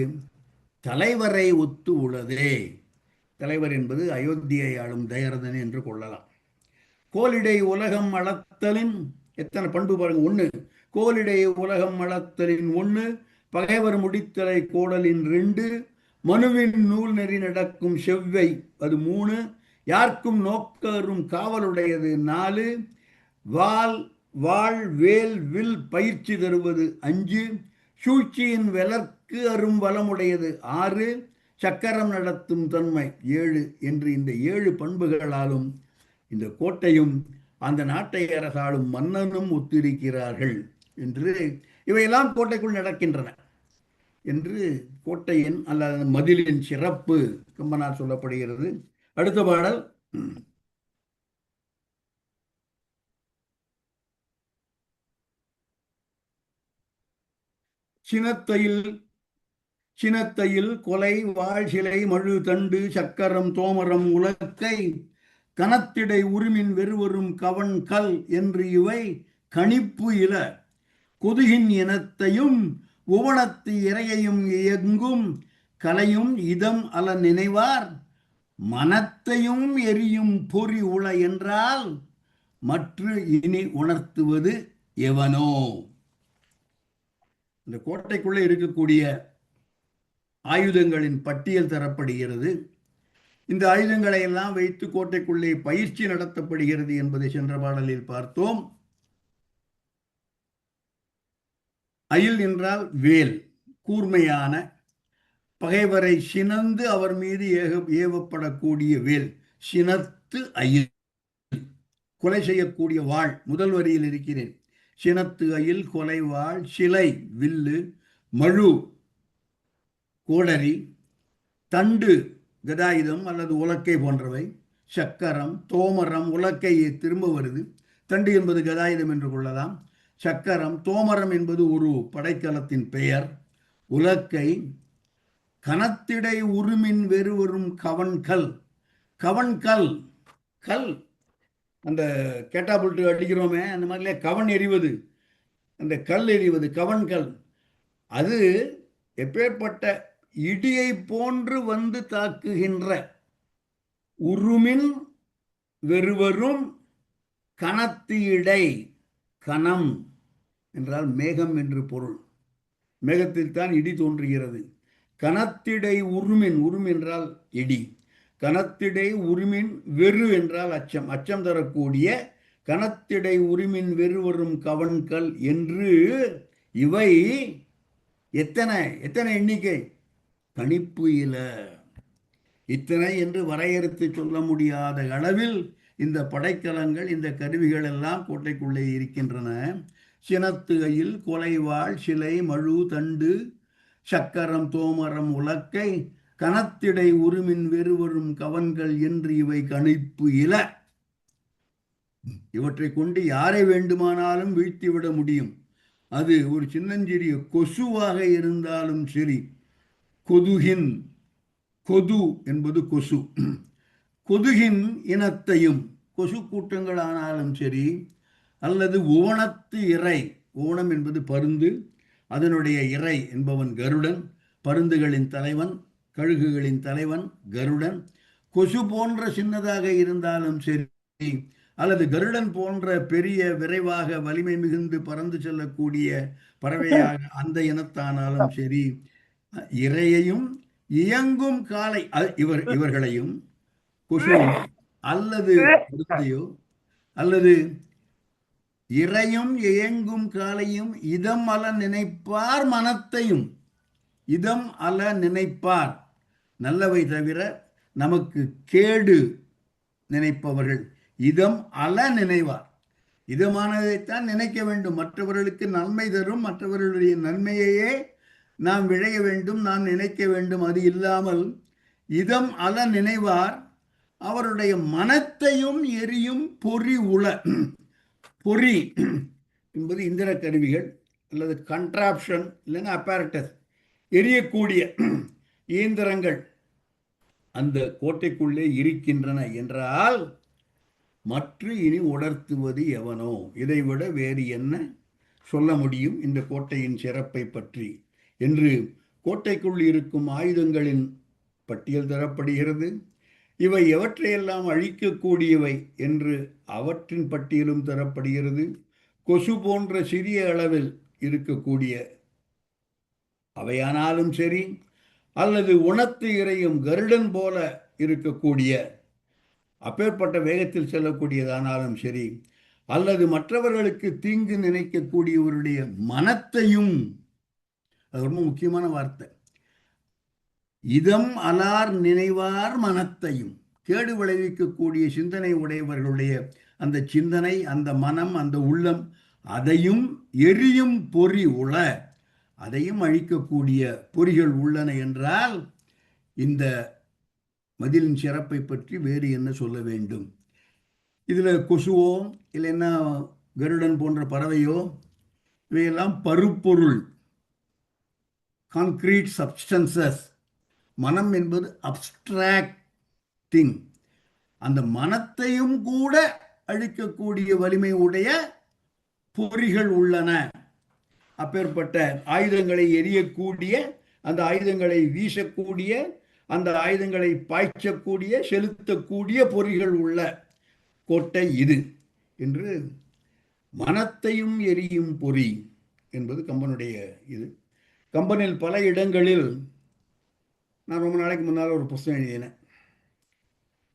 தலைவரை ஒத்து உளதே. தலைவர் என்பது அயோத்தியை ஆளும் தயரதன் என்று கொள்ளலாம். கோலிடை உலகம் அளத்தலின் எத்தனை பண்பு பாருங்க. 1 கோலிடை உலகம் அளத்தலின் 1, பகைவர் முடித்தலை கோடலின் 2, மனுவின் நூல் நெறி நடக்கும் செவ்வை அது 3, யாருக்கும் நோக்கரும் காவலுடையது 4, வேல் வில் பயிற்சி தருவது 5, சூழ்ச்சியின் விலக்கு அரும் வளமுடையது. 6 சக்கரம் நடத்தும் தன்மை. 7 என்று இந்த 7 பண்புகளாலும் இந்த கோட்டையும் அந்த நாட்டை அரசாளும் மன்னனும் ஒத்திருக்கிறார்கள் என்று இவையெல்லாம் கோட்டைக்குள் நடக்கின்றன என்று கோட்டையின் அல்லது மதிலின் சிறப்பு கம்பனால் சொல்லப்படுகிறது. அடுத்த பாடல். சினத்தையில் சினத்தையில் கொலை வாழ் சிலை மழு தண்டு சக்கரம் தோமரம் உலக்கை கனத்திடை உருமின் வெறுவரும் கவன் கல் என்று இவை கணிப்பு இல கொதுகின் இனத்தையும் உவனத்து இறையையும் இயங்கும் கலையும் இதம் அல நினைவார் மனத்தையும் எரியும் பொறி உள என்றால் மற்ற இனி உணர்த்துவது எவனோ. இந்த கோட்டைக்குள்ளே இருக்கக்கூடிய ஆயுதங்களின் பட்டியல் தரப்படுகிறது. இந்த ஆயுதங்களை எல்லாம் வைத்து கோட்டைக்குள்ளே பயிற்சி நடத்தப்படுகிறது என்பதை சென்ற பாடலில் பார்த்தோம். அயில் என்றால் வேல், கூர்மையான பகைவரை சினந்து அவர் மீது ஏவப்படக்கூடிய வேல். சினத்து அயில். கொலை செய்யக்கூடிய வாள். முதல் வரியில் இருக்கிறேன். சினத்து அயில் கொலை வாள் சிலை வில்லு மழு கோடரி தண்டு கதாயுதம் அல்லது உலக்கை போன்றவை சக்கரம் தோமரம் உலக்கையை திரும்ப வருது. தண்டு என்பது கதாயுதம் என்று கொள்ளலாம். சக்கரம் தோமரம் என்பது ஒரு படைக்கலத்தின் பெயர். உலக்கை கனத்திடை உருமின் வெறுவரும் கவன்கல். கவன்கல் கல் அந்த கேட்டாபுல்ட்டு அடிக்கிறோமே அந்த மாதிரிலே கவன் எறிவது, அந்த கல் எறிவது கவன்கல். அது எப்பேற்பட்ட இடியை போன்று வந்து தாக்குகின்ற உருமின் வெறுவரும் கனத்து இடை. கணம் என்றால் மேகம் என்று பொருள். மேகத்தில் தான் இடி தோன்றுகிறது. கனத்திடை உருமின், உரும் என்றால் இடி. கனத்திடை உருமின் வெறு என்றால் அச்சம், அச்சம் தரக்கூடிய கனத்திடை உருமின் வெறுவரும் கவன்கல் என்று இவை எத்தனை எத்தனை எண்ணிக்கை கணிப்பு இல. இத்தனை என்று வரையறுத்து சொல்ல முடியாத அளவில் இந்த படைக்கலங்கள் இந்த கருவிகள் எல்லாம் கோட்டைக்குள்ளே இருக்கின்றன. சினத்து அயில் கொலைவாள் சிலை மழு தண்டு சக்கரம் தோமரம் உலக்கை கனத்திடை உருமின் வெறுவரும் கவன்கள் என்று இவை கணிப்பு இல. இவற்றை கொண்டு யாரை வேண்டுமானாலும் வீழ்த்திவிட முடியும். அது ஒரு சின்னஞ்சிறிய கொசுவாக இருந்தாலும் சரி. கொதுகின், கொது என்பது கொசு, கொதுகின் இனத்தையும் கொசு கூட்டங்களானாலும் சரி, அல்லது உவனத்து இறை, உவனம் என்பது பருந்து, அதனுடைய இறை என்பவன் கருடன், பருந்துகளின் தலைவன் கழுகுகளின் தலைவன் கருடன். கொசு போன்ற சின்னதாக இருந்தாலும் சரி, அல்லது கருடன் போன்ற பெரிய விரைவாக வலிமை மிகுந்து பறந்து செல்லக்கூடிய பறவையாக அந்த இனத்தானாலும் சரி, இறையையும் இயங்கும் காலை இவர்களையும் கொசு அல்லது பருந்தையோ அல்லது இறையும் இயங்கும் காலையும் இதம் அல நினைப்பார் மனத்தையும். இதம் அல நினைப்பார், நல்லவை தவிர நமக்கு கேடு நினைப்பவர்கள். இதம் அல நினைவார், இதமானதைத்தான் நினைக்க வேண்டும். மற்றவர்களுக்கு நன்மை தரும், மற்றவர்களுடைய நன்மையையே நாம் விழைய வேண்டும், நாம் நினைக்க வேண்டும். அது இல்லாமல் இதம் அல நினைவார் அவருடைய மனத்தையும் எரியும் பொறி உள. பொறி என்பது இந்திர கருவிகள் அல்லது கண்ட்ராப்ஷன் இல்லைன்னா அப்பாரட்டஸ், எரியக்கூடிய இயந்திரங்கள் அந்த கோட்டைக்குள்ளே இருக்கின்றன என்றால் மற்ற இனி உணர்த்துவது எவனோ. இதைவிட வேறு என்ன சொல்ல முடியும் இந்த கோட்டையின் சிறப்பை பற்றி என்று கோட்டைக்குள் இருக்கும் ஆயுதங்களின் பட்டியல் தரப்படுகிறது. இவை எவற்றையெல்லாம் அழிக்கக்கூடியவை என்று அவற்றின் பட்டியலும் தரப்படுகிறது. கொசு போன்ற சிறிய அளவில் இருக்கக்கூடிய அவையானாலும் சரி, அல்லது உணத்து இறையும் கருடன் போல இருக்கக்கூடிய அப்பேற்பட்ட வேகத்தில் செல்லக்கூடியதானாலும் சரி, அல்லது மற்றவர்களுக்கு தீங்கு நினைக்கக்கூடியவருடைய மனத்தையும் அது ரொம்ப முக்கியமான வார்த்தை. இதம் அலார் நினைவார் மனத்தையும், கேடு விளைவிக்கக்கூடிய சிந்தனை உடையவர்களுடைய அந்த சிந்தனை, அந்த மனம், அந்த உள்ளம், அதையும் எரியும் பொறி உள, அதையும் அழிக்கக்கூடிய பொறிகள் உள்ளன என்றால் இந்த மதிலின் சிறப்பை பற்றி வேறு என்ன சொல்ல வேண்டும்? இதில் கொசுவோ இல்லைன்னா கருடன் போன்ற பறவையோ இவையெல்லாம் பருப்பொருள், கான்கிரீட் சப்ஸ்டன்சஸ். மனம் என்பது அப்டிராக்ட் திங். அந்த மனத்தையும் கூட அழிக்கக்கூடிய வலிமை உடைய பொறிகள் உள்ளன. அப்பேற்பட்ட ஆயுதங்களை எரியக்கூடிய, அந்த ஆயுதங்களை வீசக்கூடிய, அந்த ஆயுதங்களை பாய்ச்சக்கூடிய, செலுத்தக்கூடிய பொறிகள் உள்ள கோட்டை இது என்று மனத்தையும் எரியும் பொறி என்பது கம்பனுடைய இது. கம்பனில் பல இடங்களில் நான் ரொம்ப நாளைக்கு முன்னால் ஒரு புத்தகம் எழுதினேன்,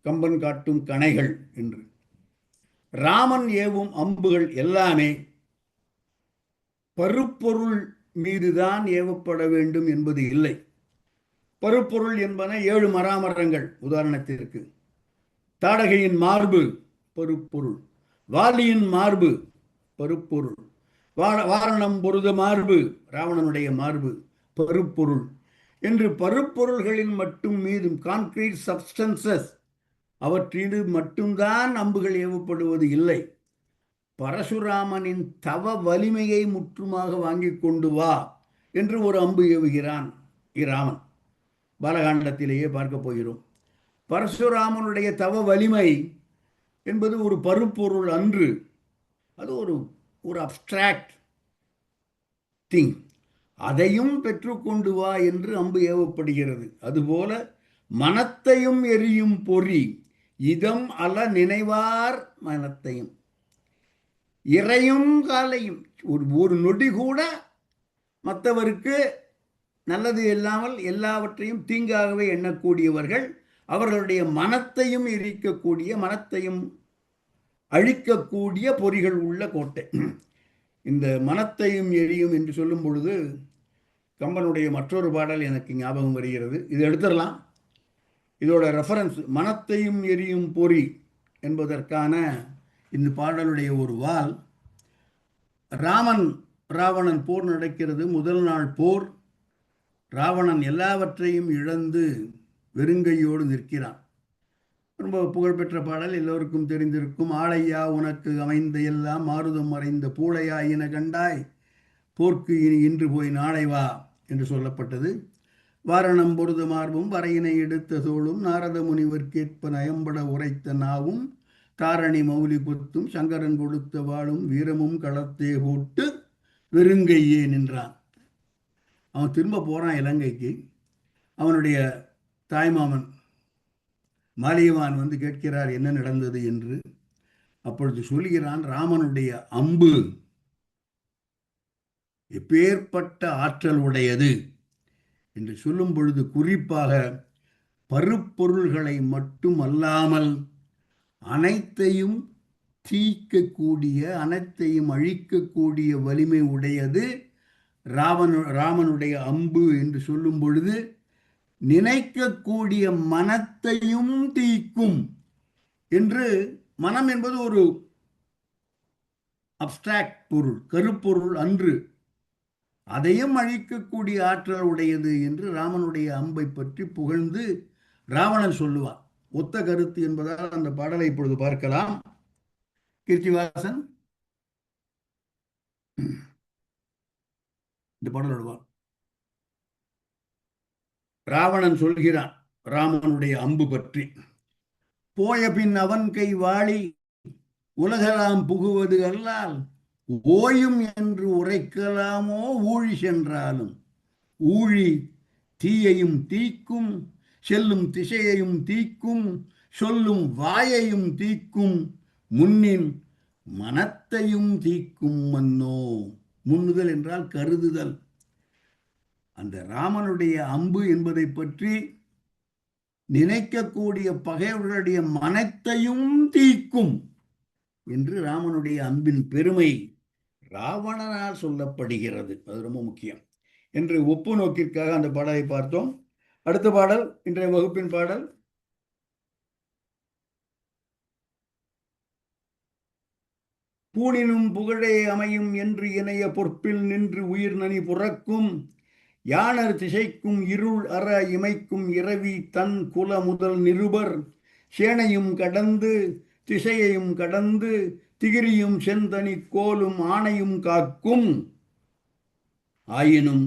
கம்பன் காட்டும் கணைகள் என்று. ராமன் ஏவும் அம்புகள் எல்லாமே பருப்பொருள் மீதுதான் ஏவப்பட வேண்டும் என்பது இல்லை. பருப்பொருள் என்பன 7 மராமரங்கள். உதாரணத்திற்கு தாடகையின் மார்பு பருப்பொருள், வாலியின் மார்பு பருப்பொருள், வாரணம் பொருத மார்பு ராவணனுடைய மார்பு பருப்பொருள் என்று பருப்பொருள்களின் மட்டும் மீதும், கான்கிரீட் சப்ஸ்டன்சஸ், அவற்றின் மட்டும்தான் அம்புகள் ஏவப்படுவது இல்லை. பரசுராமனின் தவ வலிமையை முற்றுமாக வாங்கி கொண்டு வா என்று ஒரு அம்பு ஏவுகிறான் இராமன். பாலகாண்டத்திலேயே பார்க்க போகிறோம். பரசுராமனுடைய தவ வலிமை என்பது ஒரு பருப்பொருள் அன்று, அது ஒரு அப்டிராக்ட் திங். அதையும் பெற்றுக்கொண்டு வா என்று அம்பு ஏவப்படுகிறது. அதுபோல மனத்தையும் எரியும் பொறி இதம் அல நினைவார் மனத்தையும், இறையும் காலையும், ஒரு நொடி கூட மற்றவருக்கு நல்லது இல்லாமல் எல்லாவற்றையும் தீங்காகவே எண்ணக்கூடியவர்கள், அவர்களுடைய மனத்தையும் எரிக்கக்கூடிய, மனத்தையும் அழிக்கக்கூடிய பொறிகள் உள்ள கோட்டை. இந்த மனத்தையும் எரியும் என்று சொல்லும் பொழுது கம்பனுடைய மற்றொரு பாடல் எனக்கு ஞாபகம் வருகிறது. இது எடுத்துடலாம். இதோட ரெஃபரன்ஸ் மனத்தையும் எரியும் பொறி என்பதற்கான இந்த பாடலுடைய ஒரு வால். ராவணன் போர் நடக்கிறது. முதல் நாள் போர். ராவணன் எல்லாவற்றையும் இழந்து வெறுங்கையோடு நிற்கிறான். ரொம்ப புகழ்பெற்ற பாடல், எல்லோருக்கும் தெரிந்திருக்கும். ஆளையா உனக்கு அமைந்த எல்லாம் மாருதம் மறைந்த பூளையாயின கண்டாய், போர்க்கு இனி இன்று போய் நாளை வா என்று சொல்லப்பட்டது. வாரணம் பொருது மார்பும் வரையினை எடுத்த தோளும் நாரத முனிவர் கேட்ப நயம்பட உரைத்த நாவும் தாரணி மௌலி புத்தும் சங்கரன் கொடுத்த வாளும் வீரமும் களத்தே போட்டு வெறுங்கையே நின்றான். அவன் திரும்ப போறான் இலங்கைக்கு. அவனுடைய தாய்மாமன் மாலியவான் வந்து கேட்கிறார் என்ன நடந்தது என்று. அப்பொழுது சொல்கிறான், ராமனுடைய அம்பு எப்பேற்பட்ட ஆற்றல் உடையது என்று சொல்லும் பொழுது குறிப்பாக பருப்பொருள்களை மட்டுமல்லாமல் அனைத்தையும் தீர்க்கக்கூடிய, அனைத்தையும் அழிக்கக்கூடிய வலிமை உடையது ராமனுடைய அம்பு என்று சொல்லும் பொழுது நினைக்கக்கூடிய மனத்தையும் தீக்கும் என்று. மனம் என்பது ஒரு அப்டிராக்ட் பொருள், கருப்பொருள் அன்று. அதையும் அழிக்கக்கூடிய ஆற்றல் உடையது என்று ராமனுடைய அம்பை பற்றி புகழ்ந்து ராவணன் சொல்லுவான். ஒத்த கருத்து என்பதால் அந்த பாடலை இப்பொழுது பார்க்கலாம். கீர்த்திவாசன் இந்த பாடல் எழுவான். ராவணன் சொல்கிறான் ராமனுடைய அம்பு பற்றி, போய பின் அவன் கை வாழி உலகெல்லாம் புகுவது அல்லால் ஓயும் என்று உரைக்கலாமோ ஊழி சென்றாலும். ஊழி தீயையும் தீக்கும், செல்லும் திசையையும் தீக்கும், சொல்லும் வாயையும் தீக்கும், முன்னின் மனத்தையும் தீக்கும் மன்னோ. முன்னுதல் என்றால் கருதுதல். அந்த ராமனுடைய அம்பு என்பதை பற்றி நினைக்கக்கூடிய பகைவர்களுடைய மனத்தையும் தீக்கும் என்று ராமனுடைய அம்பின் பெருமை ராவணனால் சொல்லப்படுகிறது. அது ரொம்ப முக்கியம். என்று ஒப்பு நோக்கிற்காக அந்த பாடலை பார்த்தோம். அடுத்த பாடல் இன்றைய வகுப்பின் பாடல். பூணினும் புகழே அமையும் என்று இணைய பொற்பில் நின்று உயிர் நனி புறக்கும் யானர் திசைக்கும் இருள் அற இமைக்கும் இரவி தன் குல முதல் நிருபர் சேனையும் கடந்து திசையையும் கடந்து திகிரியும் செந்தனி கோலும் ஆணையும் காக்கும் ஆயினும்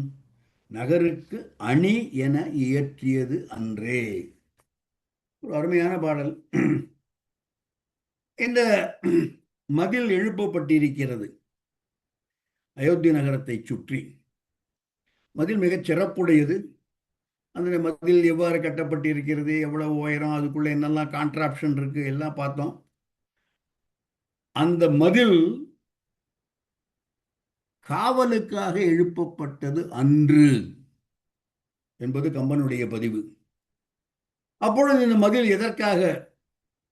நகருக்கு அணி என இயற்றியது அன்றே. ஒரு அருமையான பாடல். இந்த மதில் எழுப்பப்பட்டிருக்கிறது அயோத்தி நகரத்தை சுற்றி. மதில் மிகச் சிறப்புடையது. அந்த மதில் எவ்வாறு கட்டப்பட்டிருக்கிறது, எவ்வளவு உயரம், அதுக்குள்ள என்னெல்லாம் கான்ட்ராப்ஷன் இருக்கு, எல்லாம் பார்த்தோம். அந்த மதில் காவலுக்காக எழுப்பப்பட்டது அன்று என்பது கம்பனுடைய பதிவு. அப்பொழுது இந்த மதில் எதற்காக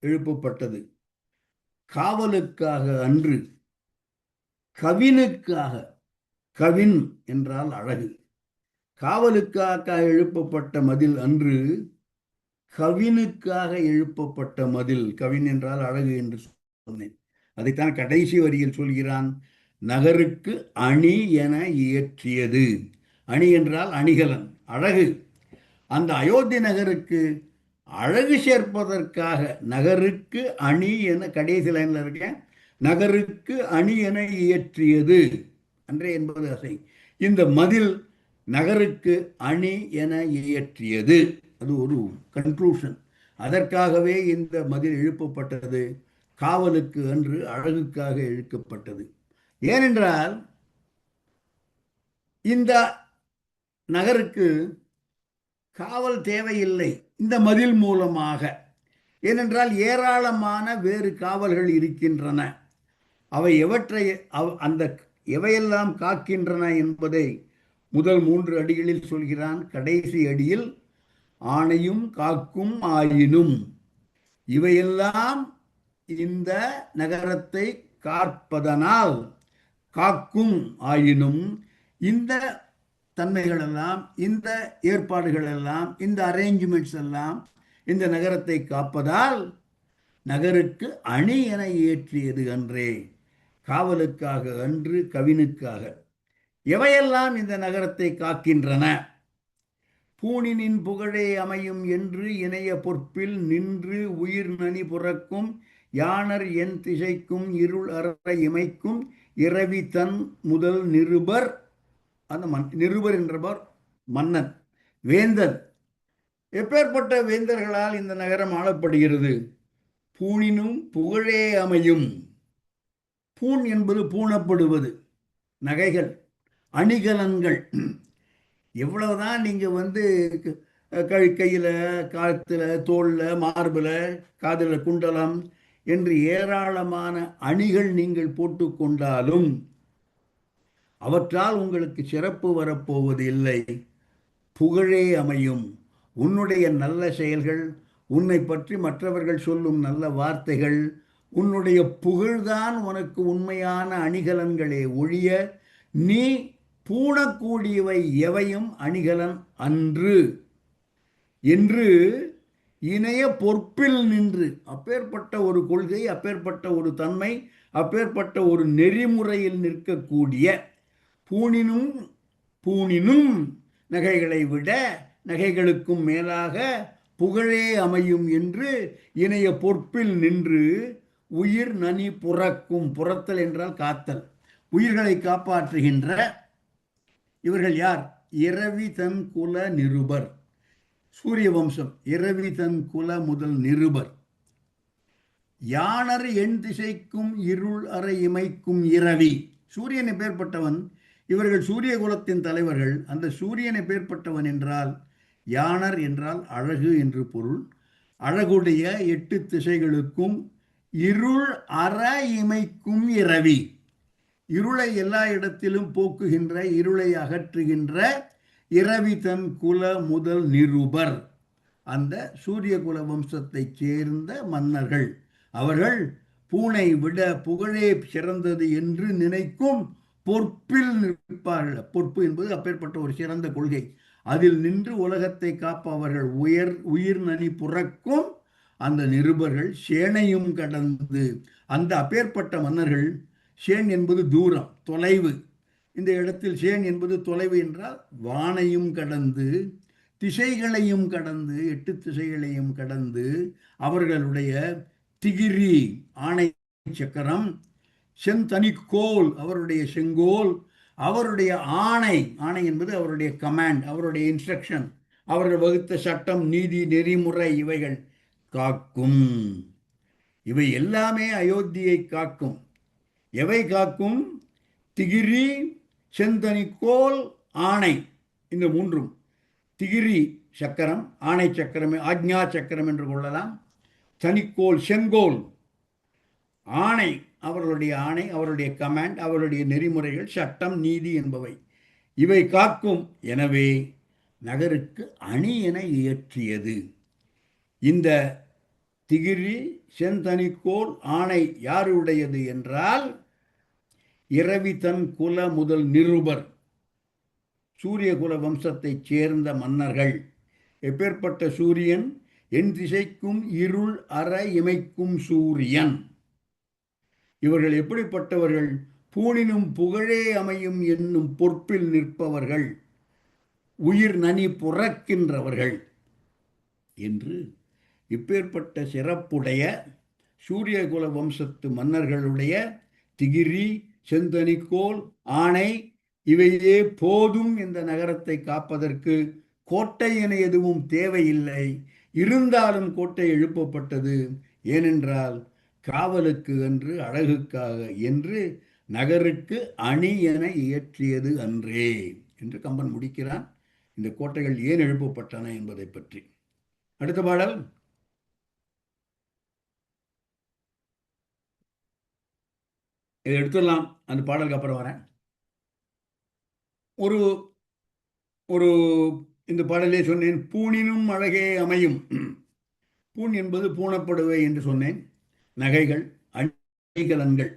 எழுப்பப்பட்டது? காவலுக்காக அன்று, கவினுக்காக. கவின் என்றால் அழகு. காவலுக்காக எழுப்பப்பட்ட மதில் அன்று, கவினுக்காக எழுப்பப்பட்ட மதில். கவின் என்றால் அழகு என்று சொன்னேன். அதைத்தான் கடைசி வரியில் சொல்கிறான், நகருக்கு அணி என இயற்றியது. அணி என்றால் அணிகலன், அழகு. அந்த அயோத்தி நகருக்கு அழகு சேர்ப்பதற்காக நகருக்கு அணி என கடைசி லைன்ல இருக்கேன், நகருக்கு அணி என இயற்றியது அன்றே என்பது அசை. இந்த மதில் நகருக்கு அணி என இயற்றியது, அது ஒரு கன்க்ளூஷன். அதற்காகவே இந்த மதில் எழுப்பப்பட்டது. காவலுக்கு அன்று, அழகுக்காக எழுப்பப்பட்டது. ஏனென்றால் இந்த நகருக்கு காவல் தேவையில்லை இந்த மதில் மூலமாக. ஏனென்றால் ஏராளமான வேறு காவல்கள் இருக்கின்றன. அவை அந்த எவையெல்லாம் காக்கின்றன என்பதை முதல் 3 அடிகளில் சொல்கிறான். கடைசி அடியில் ஆணையும் காக்கும் ஆயினும், இவையெல்லாம் இந்த நகரத்தை காப்பதனால், காக்கும் ஆயினும், இந்த தன்மைகள் எல்லாம், இந்த ஏற்பாடுகள் எல்லாம், இந்த அரேஞ்ச்மெண்ட்ஸ் எல்லாம் இந்த நகரத்தை காப்பதால் நகருக்கு அணி என இயற்றியது அன்றே. காவலுக்காக அன்று, கவினுக்காக. எவையெல்லாம் இந்த நகரத்தை காக்கின்றன? பூணினின் புகழே அமையும் என்று இணைய பொற்பில் நின்று உயிர் நனி புறக்கும் யானர் என் திசைக்கும் இருள் அற இமைக்கும் இரவி தன் முதல் நிருபர். அந்த நிருபர் என்றவர் மன்னன், வேந்தன். எப்பேற்பட்ட வேந்தர்களால் இந்த நகரம் ஆளப்படுகிறது? பூணினும் புகழே அமையும். பூண் என்பது பூணப்படுவது, நகைகள், அணிகலன்கள். எவ்வளவுதான் நீங்க கையில, காலத்துல, தோல்ல, மார்புல, காதல குண்டலம் என்று ஏராளமான அணிகள் நீங்கள் போட்டுக்கொண்டாலும் அவற்றால் உங்களுக்கு சிறப்பு வரப்போவது இல்லை. புகழே அமையும். உன்னுடைய நல்ல செயல்கள், உன்னை பற்றி மற்றவர்கள் சொல்லும் நல்ல வார்த்தைகள், உன்னுடைய புகழ்தான் உனக்கு உண்மையான அணிகலன்களே ஒழிய நீ பூணக்கூடியவை எவையும் அணிகலன் அன்று என்று இணைய பொற்பில் நின்று. அப்பேற்பட்ட ஒரு கொள்கை, அப்பேற்பட்ட ஒரு தன்மை, அப்பேற்பட்ட ஒரு நெறிமுறையில் நிற்கக்கூடிய பூணினும் நகைகளை விட நகைகளுக்கும் மேலாக புகழே அமையும் என்று இணைய பொற்பில் நின்று உயிர் நனி புறக்கும். புறத்தல் என்றால் காத்தல், உயிர்களை காப்பாற்றுகின்ற இவர்கள் யார்? இரவி தன் குல நிருபர். சூரிய வம்சம், இரவி தன் குல முதல் நிருபர். யானர் என் திசைக்கும் இருள் அற இமைக்கும் இரவி. சூரியனை பேர்பட்டவன். இவர்கள் சூரிய குலத்தின் தலைவர்கள். அந்த சூரியனை பேர்பட்டவன் என்றால், யானர் என்றால் அழகு என்று பொருள். அழகுடைய 8 திசைகளுக்கும் இருள் அற இமைக்கும் இரவி. இருளை எல்லா இடத்திலும் போக்குகின்ற, இருளை அகற்றுகின்ற இரவி தன் குல முதல் நிருபர். அந்த சூரிய குல வம்சத்தைச் சேர்ந்த மன்னர்கள். அவர்கள் பூனை விட புகழே சிறந்தது என்று நினைக்கும் பொற்பில் நிற்பார்கள். பொற்பு என்பது அப்பேற்பட்ட ஒரு சிறந்த கொள்கை. அதில் நின்று உலகத்தை காப்பவர்கள். உயிர் நனி புறக்கும் அந்த நிருபர்கள் சேனையும் கடந்து. அந்த அப்பேற்பட்ட மன்னர்கள். சேன் என்பது தூரம், தொலைவு. இந்த இடத்தில் சேன் என்பது தொலைவு என்றால் வானையும் கடந்து, திசைகளையும் கடந்து, 8 திசைகளையும் கடந்து அவர்களுடைய திகிரி ஆணை சக்கரம், செந்தனிக்கோல் அவருடைய செங்கோல், அவருடைய ஆணை, ஆணை என்பது அவருடைய கமாண்ட், அவருடைய இன்ஸ்ட்ரக்ஷன், அவர்கள் வகுத்த சட்டம், நீதி, நெறிமுறை இவைகள் காக்கும். இவை எல்லாமே அயோத்தியை காக்கும். எவை காக்கும்? திகிரி, செந்தனிக்கோல், ஆணை. இந்த மூன்றும். திகிரி சக்கரம், ஆணை சக்கரம், ஆக்ஞா சக்கரம் என்று கொள்ளலாம். தனிக்கோல் செங்கோல், ஆணை அவர்களுடைய ஆணை, அவருடைய கமாண்ட், அவருடைய நெறிமுறைகள், சட்டம், நீதி என்பவை இவை காக்கும். எனவே நகருக்கு அணி என இயற்றியது. இந்த திகிரி, செந்தனிக்கோல், ஆணை யாருடையது என்றால் இரவி தன் குல முதல் நிருபர், சூரிய குல வம்சத்தைச் சேர்ந்த மன்னர்கள். எப்பேற்பட்ட சூரியன்? என் திசைக்கும் இருள் அற இமைக்கும் சூரியன். இவர்கள் எப்படிப்பட்டவர்கள்? பூணினும் புகழே அமையும் என்னும் பொற்பில் நிற்பவர்கள், உயிர் நனி புறக்கின்றவர்கள் என்று இப்பேற்பட்ட சிறப்புடைய சூரியகுல வம்சத்து மன்னர்களுடைய திகிரி, செந்தனிக்கோல், ஆணை இவையே போதும் இந்த நகரத்தை காப்பதற்கு. கோட்டை என எதுவும் தேவையில்லை. இருந்தாலும் கோட்டை எழுப்பப்பட்டது. ஏனென்றால் காவலுக்கு என்று, அழகுக்காக என்று நகருக்கு அணி என இயற்றியது அன்றே என்று கம்பன் முடிக்கிறான். இந்த கோட்டைகள் ஏன் எழுப்பப்பட்டன என்பதை பற்றி. அடுத்த பாடல். இதை எடுத்துடலாம், அந்த பாடலுக்கு அப்புறம் வரேன். ஒரு ஒரு இந்த பாடலே சொன்னேன், பூணினும் அழகே அமையும். பூண் என்பது பூணப்படுவை என்று சொன்னேன். நகைகள், அணிகலன்கள்.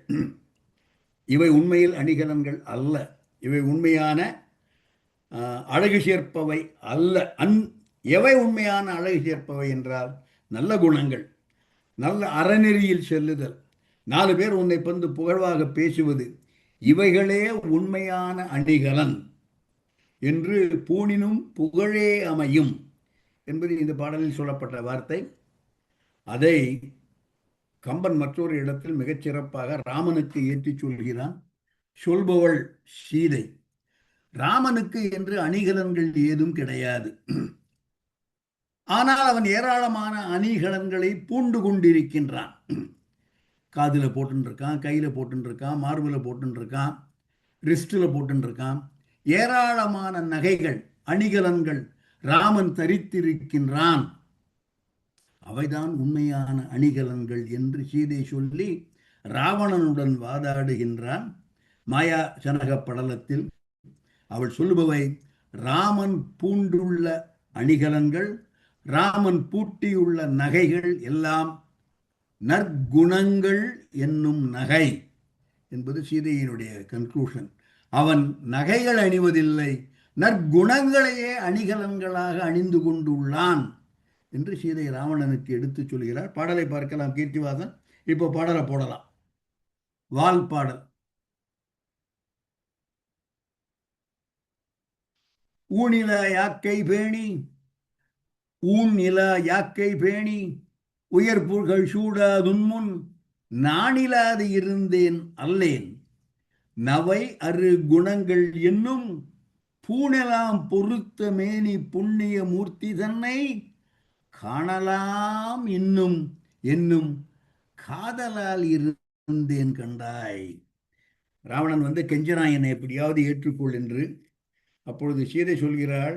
இவை உண்மையில் அணிகலன்கள் அல்ல. இவை உண்மையான அழகு சேர்ப்பவை அல்ல. எவை உண்மையான அழகு சேர்ப்பவை என்றால் நல்ல குணங்கள், நல்ல அறநெறியில் செல்லுதல், 4 பேர் உன்னை பந்து புகழ்வாக பேசுவது, இவைகளே உண்மையான அணிகலன் என்று பூணினும் புகழே அமையும் என்பது இந்த பாடலில் சொல்லப்பட்ட வார்த்தை. அதை கம்பன் மற்றொரு இடத்தில் மிகச்சிறப்பாக ராமனுக்கு ஏற்றி சொல்கிறான். சொல்பவள் சீதை. ராமனுக்கு என்று அணிகலன்கள் ஏதும் கிடையாது. ஆனால் அவன் ஏராளமான அணிகலன்களை பூண்டு கொண்டிருக்கின்றான். காதில் போட்டுருக்கான், கையில் போட்டுருக்கான், மார்பில் போட்டுருக்கான், ரிஸ்டில் போட்டுருக்கான். ஏராளமான நகைகள், அணிகலன்கள் ராமன் தரித்திருக்கின்றான். அவைதான் உண்மையான அணிகலன்கள் என்று சீதை சொல்லி ராவணனுடன் வாதாடுகின்றான். மாயா சனக படலத்தில் அவள் சொல்லுபவை ராமன் பூண்டுள்ள அணிகலன்கள், ராமன் பூட்டியுள்ள நகைகள் எல்லாம் நற்குணங்கள் என்னும் நகை என்பது சீதையினுடைய கன்க்ளூஷன். அவன் நகைகள் அணிவதில்லை, நற்குணங்களையே அணிகலன்களாக அணிந்து கொண்டுள்ளான் என்று சீதை ராவணனுக்கு எடுத்து சொல்கிறார். பாடலை பார்க்கலாம் கீர்த்திவாசன். இப்போ பாடலை போடலாம். வால் பாடல். ஊனில யாக்கை பேணி, ஊன் நில யாக்கை பேணி, உயர்புர்கள் சூடாதுன்முன் நானிலாது இருந்தேன் அல்லேன், நவை அரு குணங்கள் என்னும் பூணெலாம் பொருத்த மேனி புண்ணிய மூர்த்தி தன்னை காணலாம் இன்னும் என்னும் காதலால் இருந்தேன் கண்டாய். ராவணன் வந்து கெஞ்சனான், என்னை எப்படியாவது ஏற்றுக்கொள் என்று. அப்பொழுது சீதை சொல்கிறாள்,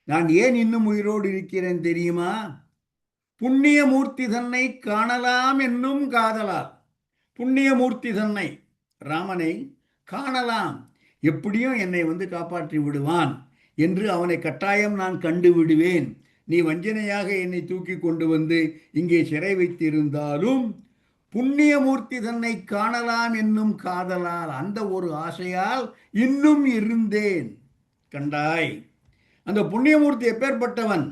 நான் ஏன் இன்னும் உயிரோடு இருக்கிறேன் தெரியுமா? புண்ணியமூர்த்தி தன்னை காணலாம் என்னும் காதலால். புண்ணியமூர்த்தி தன்னை, ராமனை காணலாம், எப்படியும் என்னை வந்து காப்பாற்றி விடுவான் என்று அவனை கட்டாயம் நான் கண்டு விடுவேன். நீ வஞ்சனையாக என்னை தூக்கி கொண்டு வந்து இங்கே சிறை வைத்திருந்தாலும் புண்ணியமூர்த்தி தன்னை காணலாம் என்னும் காதலால், அந்த ஒரு ஆசையால் இன்னும் இருந்தேன். கண்டாய், அந்த புண்ணியமூர்த்தி எப்பேற்பட்டவன்?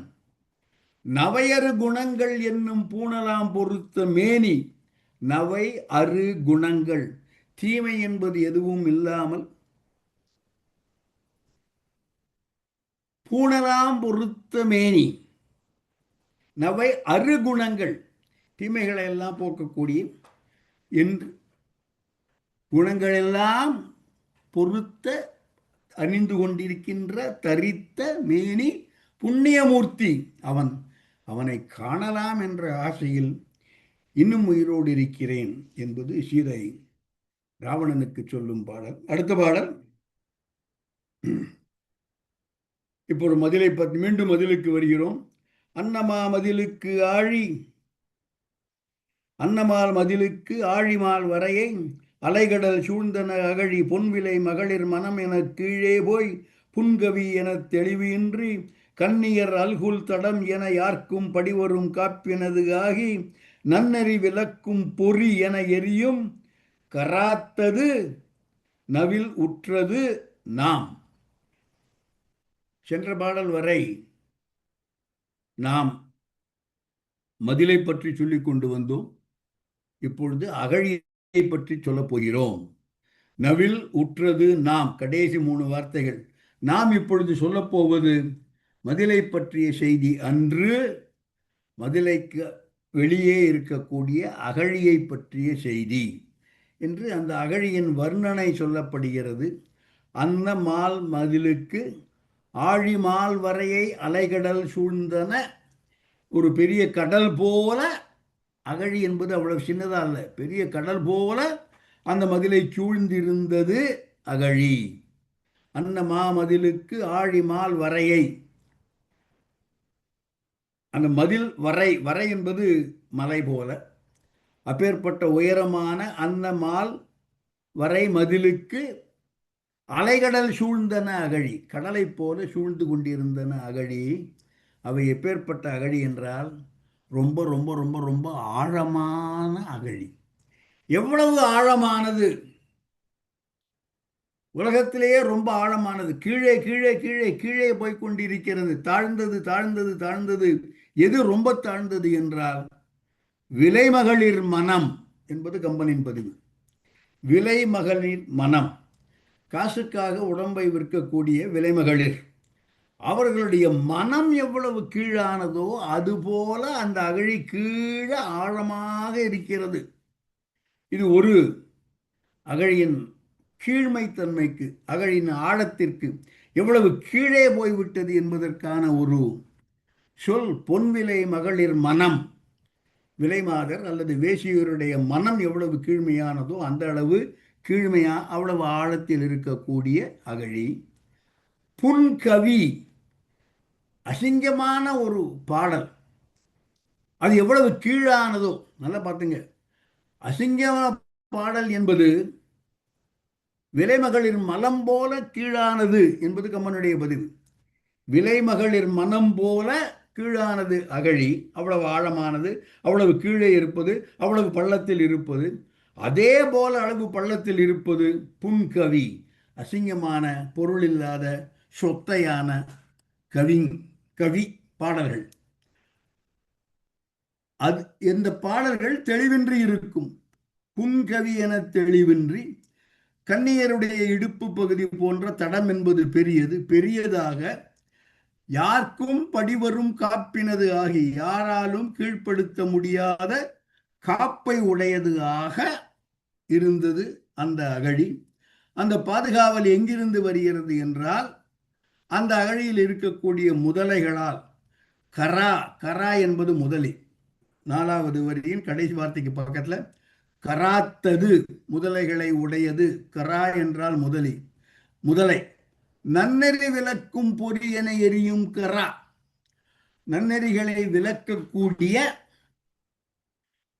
நவையறு குணங்கள் என்னும் பூணலாம் பொறுத்த மேனி. நவை அரு குணங்கள், தீமை என்பது எதுவும் இல்லாமல் பூணலாம் பொறுத்த மேனி. நவை அரு குணங்கள், தீமைகளை எல்லாம் போக்கக்கூடிய என்று குணங்களெல்லாம் பொறுத்த அணிந்து கொண்டிருக்கின்ற தரித்த மேனி புண்ணியமூர்த்தி அவன். அவனை காணலாம் என்ற ஆசையில் இன்னும் உயிரோடு இருக்கிறேன் என்பது சீதை ராவணனுக்கு சொல்லும் பாடல். அடுத்த பாடல், இப்போ ஒரு மதிலை பற்றி மீண்டும் மதிலுக்கு வருகிறோம். அன்னமா மதிலுக்கு ஆழி, அன்னமால் மதிலுக்கு ஆழிமால் வரையை அலைகடல் சூழ்ந்தன அகழி பொன்விலை மகளிர் மனம் என கீழே போய் புன்கவி என தெளிவு இன்றி கன்னியர் அல்குல் தடம் என யார்க்கும் படிவரும் காப்பினது ஆகி நன்னறி விளக்கும் பொறி என எரியும் கராத்தது நவில் உற்றது நாம். சென்ற பாடல் வரை நாம் மதிலை பற்றி சொல்லிக் கொண்டு வந்தோம். இப்பொழுது அகழியை பற்றி சொல்லப் போகிறோம். நவில் உற்றது நாம், கடைசி 3 வார்த்தைகள். நாம் இப்பொழுது சொல்லப்போவது மதிலை பற்றிய செய்தி அன்று, மதிலைக்கு வெளியே இருக்கக்கூடிய அகழியை பற்றிய செய்தி என்று அந்த அகழியின் வர்ணனை சொல்லப்படுகிறது. அன்ன மால் மதிலுக்கு ஆழிமால் வரையை அலைகடல் சூழ்ந்தன. ஒரு பெரிய கடல் போல அகழி என்பது அவ்வளவு சின்னதா அல்ல, பெரிய கடல் போல அந்த மதிலை சூழ்ந்திருந்தது அகழி. அன்ன மாமதிலுக்கு ஆழிமால் வரையை, அந்த மதில் வரை, வரை என்பது மலை போல, அப்பேற்பட்ட உயரமான அன்னமால் வரை மதிலுக்கு அலைகடல் சூழ்ந்தன அகழி, கடலை போல சூழ்ந்து கொண்டிருந்தன அகழி. அவை எப்பேற்பட்ட அகழி என்றால் ரொம்ப ரொம்ப ரொம்ப ரொம்ப ஆழமான அகழி. எவ்வளவு ஆழமானது? உலகத்திலேயே ரொம்ப ஆழமானது. கீழே கீழே கீழே கீழே போய்கொண்டிருக்கிறது. தாழ்ந்தது தாழ்ந்தது தாழ்ந்தது. எது ரொம்ப தாழ்ந்தது என்றால் விலைமகளிர் மனம் என்பது கம்பனின் பதிவு. விலைமகளிர் மனம், காசுக்காக உடம்பை விற்கக்கூடிய விலைமகளிர், அவர்களுடைய மனம் எவ்வளவு கீழானதோ அதுபோல அந்த அகழி கீழே ஆழமாக இருக்கிறது. இது ஒரு அகழியின் கீழ்மைத்தன்மைக்கு, அகழியின் ஆழத்திற்கு, எவ்வளவு கீழே போய்விட்டது என்பதற்கான ஒரு சொல் பொன்விலை மகளிர் மனம். விலைமாதர் அல்லது வேசியருடைய மனம் எவ்வளவு கீழ்மையானதோ அந்த அளவு கீழ்மையா, அவ்வளவு ஆழத்தில் இருக்கக்கூடிய அகழி. புன்கவி, அசிங்கமான ஒரு பாடல், அது எவ்வளவு கீழானதோ. நல்லா பார்த்துங்க, அசிங்கமான பாடல் என்பது விலைமகளிர் மனம் போல கீழானது என்பது கம்பனுடைய பதிவு. விலைமகளிர் மனம் போல கீழானது அகழி, அவ்வளவு ஆழமானது, அவ்வளவு கீழே இருப்பது, அவ்வளவு பள்ளத்தில் இருப்பது. அதே போல அளவு பள்ளத்தில் இருப்பது புன்கவி, அசிங்கமான பொருளில்லாத சொத்தையான கவி பாடல்கள். அது இந்த பாடல்கள் தெளிவின்றி இருக்கும். புன்கவி என தெளிவின்றி, கன்னியருடைய இடுப்பு பகுதி போன்ற தடம் என்பது பெரியது, பெரியதாக யாருக்கும் படிவரும் காப்பினது ஆகி, யாராலும் கீழ்ப்படுத்த முடியாத காப்பை உடையது ஆக இருந்தது அந்த அகழி. அந்த பாதுகாவல் எங்கிருந்து வருகிறது என்றால் அந்த அகழியில் இருக்கக்கூடிய முதலைகளால். கரா, கரா என்பது முதலி. 4வது வரியின் கடைசி வார்த்தைக்கு பக்கத்தில் கராத்தது, முதலைகளை உடையது. கரா என்றால் முதலி, முதலை. நன்னெறி விளக்கும் பொறி என எரியும் கரா, நன்னெறிகளை விளக்கக்கூடிய.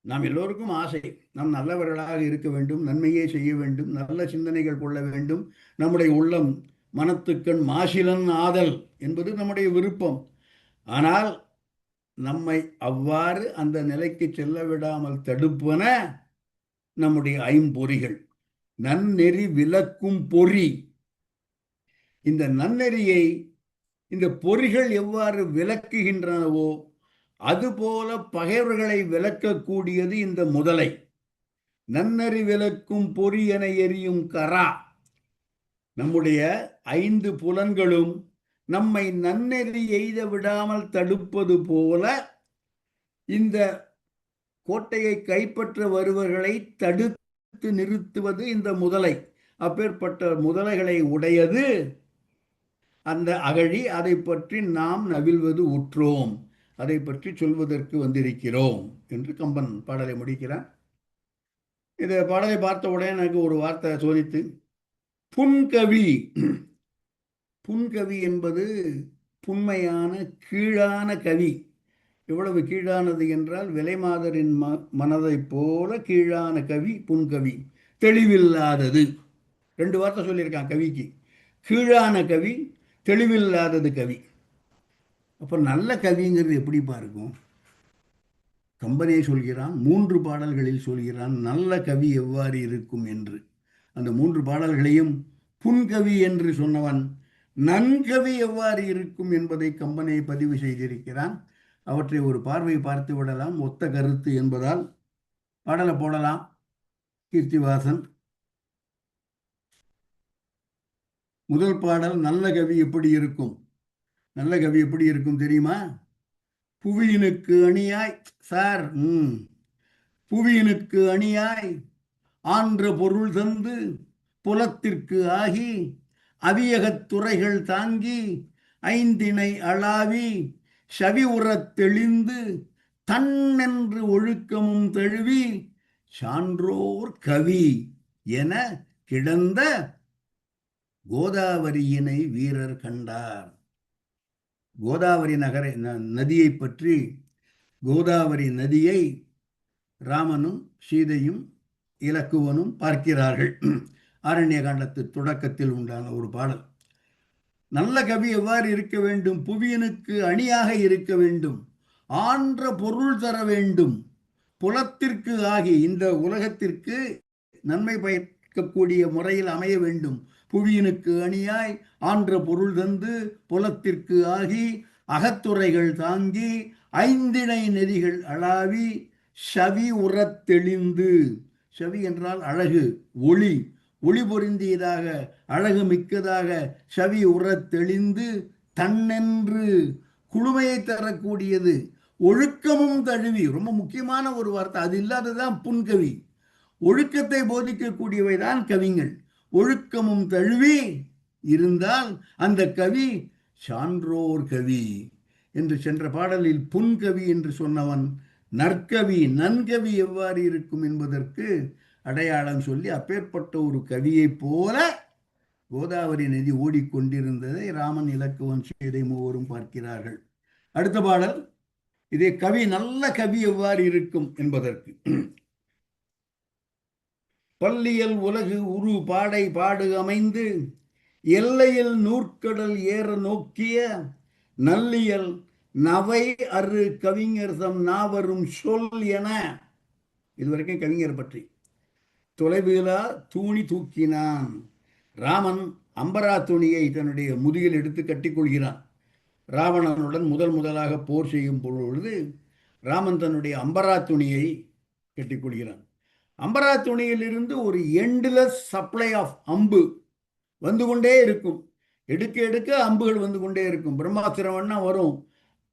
நாம் எல்லோருக்கும் ஆசை, நாம் நல்லவர்களாக இருக்க வேண்டும், நன்மையே செய்ய வேண்டும், நல்ல சிந்தனைகள் கொள்ள வேண்டும், நம்முடைய உள்ளம் மனத்துக்கண் மாசிலன் ஆதல் என்பது நம்முடைய விருப்பம். ஆனால் நம்மை அவ்வாறு அந்த நிலைக்கு செல்ல விடாமல் தடுப்பன நம்முடைய ஐம்பொறிகள். நன்னெறி விளக்கும் பொறி. இந்த நன்னெறியை இந்த பொறிகள் எவ்வாறு விளக்குகின்றனவோ அதுபோல பகைவர்களை விளக்கக்கூடியது இந்த முதலை. நன்னறி விளக்கும் பொறி என எரியும் கரா. நம்முடைய 5 புலன்களும் நம்மை நன்னெறி எய்த விடாமல் தடுப்பது போல இந்த கோட்டையை கைப்பற்ற வருவர்களை தடுத்து நிறுத்துவது இந்த முதலை. அப்பேற்பட்ட முதலைகளை உடையது அந்த அகழி. அதை பற்றி நாம் நவில்வது உற்றோம், அதை பற்றி சொல்வதற்கு வந்திருக்கிறோம் என்று கம்பன் பாடலை முடிக்கிறான். இந்த பாடலை பார்த்த உடனே எனக்கு ஒரு வார்த்தை சோதித்து, புன்கவி. புன்கவி என்பது புன்மையான கீழான கவி. எவ்வளவு கீழானது என்றால் விலைமாதரின் மனதைப் போல கீழான கவி புன்கவி. தெளிவில்லாதது. 2 வார்த்தை சொல்லியிருக்கான் கவிக்கு. கீழான கவி, தெளிவில்லாதது கவி. அப்போ நல்ல கவிங்கிறது எப்படிப்பா இருக்கும்? கம்பனே சொல்கிறான், 3 பாடல்களில் சொல்கிறான் நல்ல கவி எவ்வாறு இருக்கும் என்று. அந்த 3 பாடல்களையும் புன்கவி என்று சொன்னவன் நன்கவி எவ்வாறு இருக்கும் என்பதை கம்பனை பதிவு செய்திருக்கிறான். அவற்றை ஒரு பார்வை பார்த்து விடலாம். ஒத்த கருத்து என்பதால் பாடலை போடலாம். கீர்த்திவாசன். முதல் பாடல் நல்ல கவி எப்படி இருக்கும்? நல்ல கவி எப்படி இருக்கும் தெரியுமா? புவியினுக்கு அணியாய் சார் புவியினுக்கு அணியாய் ஆன்ற பொருள் தந்து புலத்திற்கு ஆகி அவியகத் துறைகள் தாங்கி ஐந்திணை அளாவி சவி உறத் தெளிந்து தன்னென்று ஒழுக்கமும் தழுவி சான்றோர் கவி என கிடந்த கோதாவரியினை வீரர் கண்டார். கோதாவரி நதியை பற்றி, கோதாவரி நதியை ராமனும் சீதையும் இலக்குவனும் பார்க்கிறார்கள். ஆரண்ய காண்டத்து தொடக்கத்தில் உண்டான ஒரு பாடல். நல்ல கவி எவ்வாறு இருக்க வேண்டும்? புவியனுக்கு அணியாக இருக்க வேண்டும், ஆன்ற பொருள் தர வேண்டும், புலத்திற்கு ஆகி இந்த உலகத்திற்கு நன்மை பயக்கக்கூடிய முறையில் அமைய வேண்டும். புவியினுக்கு அணியாய் ஆன்ற பொருள் தந்து புலத்திற்கு ஆகி அகத்துறைகள் தாங்கி ஐந்திணை நெறிகள் அளாவி சவி உறத் தெளிந்து. சவி என்றால் அழகு, ஒளி, ஒளி பொருந்தியதாக, அழகு மிக்கதாக சவி உறத் தெளிந்து தன்னென்று குளுமையை தரக்கூடியது, ஒழுக்கமும் தழுவி. ரொம்ப முக்கியமான ஒரு வார்த்தை, அது இல்லாததுதான் புன்கவி. ஒழுக்கத்தை போதிக்கக்கூடியவைதான் கவிஞர்கள். ஒழுக்கமும் தழுவி இருந்தால் அந்த கவி சான்றோர் கவி என்று சென்ற பாடலில் புன்கவி என்று சொன்னவன் நற்கவி, நன்கவி எவ்வாறு இருக்கும் என்பதற்கு அடையாளம் சொல்லி அப்பேற்பட்ட ஒரு கவியை போல கோதாவரி நதி ஓடிக்கொண்டிருந்ததை ராமன், இலக்குவன், சீதை மூவரும் பார்க்கிறார்கள். அடுத்த பாடல் இதே கவி, நல்ல கவி எவ்வாறு இருக்கும் என்பதற்கு. பல்லியல் உலகு உரு பாடை பாடு அமைந்து எல்லையில் நூற்கடல் ஏற நோக்கிய நல்லியல் நவை அரு கவிஞர் தம் நாவரும் சொல் என. இதுவரைக்கும் கவிஞர் பற்றி. தொலைவிலா தூணி தூக்கினான். ராமன் அம்பரா துணியை தன்னுடைய முதுகில் எடுத்து கட்டிக்கொள்கிறான். ராவணனுடன் முதலாக போர் செய்யும் பொழுது ராமன் தன்னுடைய அம்பரா துணியை கட்டிக்கொள்கிறான். அம்பரா துணியிலிருந்து ஒரு எண்ட்லெஸ் சப்ளை ஆஃப் அம்பு வந்து கொண்டே இருக்கும். எடுக்க எடுக்க அம்புகள் வந்து கொண்டே இருக்கும். பிரம்மாஸ்திரம் வேணா வரும்,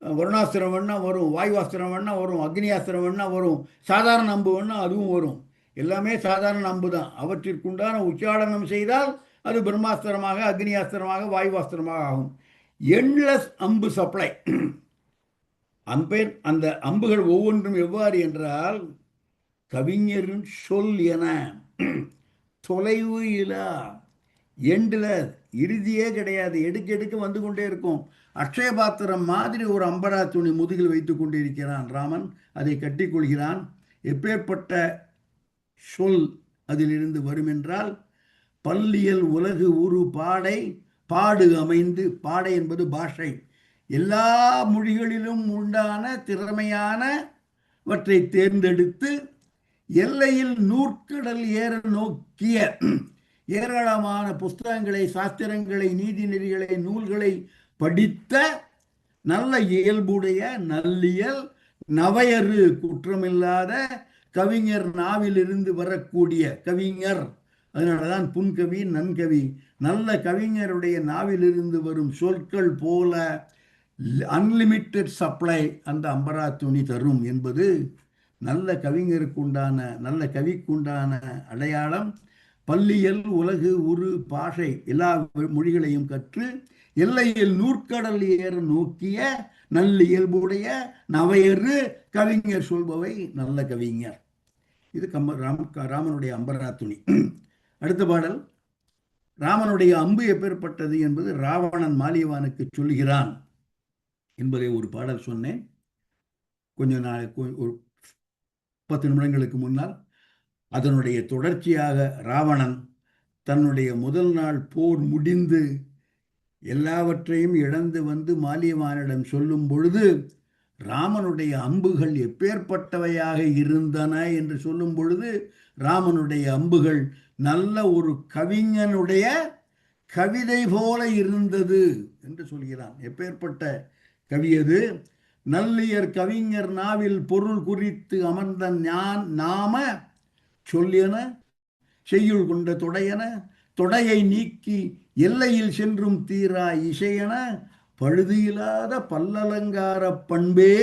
வருணாஸ்திரம் வேணா வரும், வாயுவாஸ்திரம் வேணா வரும், அக்னியாஸ்திரம் வேணா வரும், சாதாரண அம்பு வேணா அதுவும் வரும். எல்லாமே சாதாரண அம்பு தான். அவற்றிற்குண்டான உச்சாடனம் செய்தால் அது பிரம்மாஸ்திரமாக, அக்னியாஸ்திரமாக, வாயுவாஸ்திரமாக ஆகும். எண்ட்லெஸ் அம்பு சப்ளை. அந்த அம்புகள் ஒவ்வொன்றும் எவ்வாறு என்றால் கவிஞரின் சொல் என. தொலைவு இலா, எண்டில் இறுதியே கிடையாது, எடுக்க எடுக்க வந்து கொண்டே இருக்கும். அக்ஷயபாத்திரம் மாதிரி ஒரு அம்பரா துணி முதுகில் வைத்து கொண்டிருக்கிறான் ராமன். அதை கட்டிக்கொள்கிறான். எப்பேற்பட்ட சொல் அதிலிருந்து வரும் என்றால் பல்லியல் உலகு உரு பாடை பாடு அமைந்து. பாடை என்பது பாஷை. எல்லா மொழிகளிலும் உண்டான திறமையானவற்றை தேர்ந்தெடுத்து எல்லையில் நூற்கடல் ஏற நோக்கிய ஏராளமான புஸ்தகங்களை, சாஸ்திரங்களை, நீதி நெறிகளை, நூல்களை படித்த நல்ல இயல்புடைய நல்லியல் நவையறு குற்றமில்லாத கவிஞர் நாவிலிருந்து வரக்கூடிய கவிஞர். அதனாலதான் புன்கவி நன்கவி. நல்ல கவிஞருடைய நாவிலிருந்து வரும் சொற்கள் போல அன்லிமிட்டெட் சப்ளை அந்த அம்பரா துணி தரும் என்பது நல்ல கவிஞருக்குண்டான, நல்ல கவிக்குண்டான அடையாளம். பள்ளியல் உலகு உரு பாஷை எல்லா மொழிகளையும் கற்று எல்லையில் நூற்கடல் ஏற நோக்கிய நல்லியல்புடைய நவையறு கவிஞர் சொல்பவை நல்ல கவிஞர். இது ராமனுடைய அம்பரா துணி. அடுத்த பாடல், ராமனுடைய அம்பு எப்பேற்பட்டது என்பது ராவணன் மாலியவானுக்கு சொல்கிறான் என்பதை ஒரு பாடல் சொன்னேன் கொஞ்ச நாள், ஒரு 10 நிமிடங்களுக்கு முன்னால். அதனுடைய தொடர்ச்சியாக ராவணன் தன்னுடைய முதல் நாள் போர் முடிந்து எல்லாவற்றையும் இழந்து வந்து மாலியவானிடம் சொல்லும் பொழுது ராமனுடைய அம்புகள் எப்பேற்பட்டவையாக இருந்தன என்று சொல்லும் பொழுது ராமனுடைய அம்புகள் நல்ல ஒரு கவிஞனுடைய கவிதை போல இருந்தது என்று சொல்கிறான். எப்பேற்பட்ட கவியது! நல்லியர் கவிஞர் நாவில் பொருள் குறித்து அமர்ந்த நாம சொல்லியன செய்யுள் கொண்ட தொடையன தொடையை நீக்கி எல்லையில் சென்றும் தீரா இசையன பழுது இல்லாத பல்லலங்கார பண்பே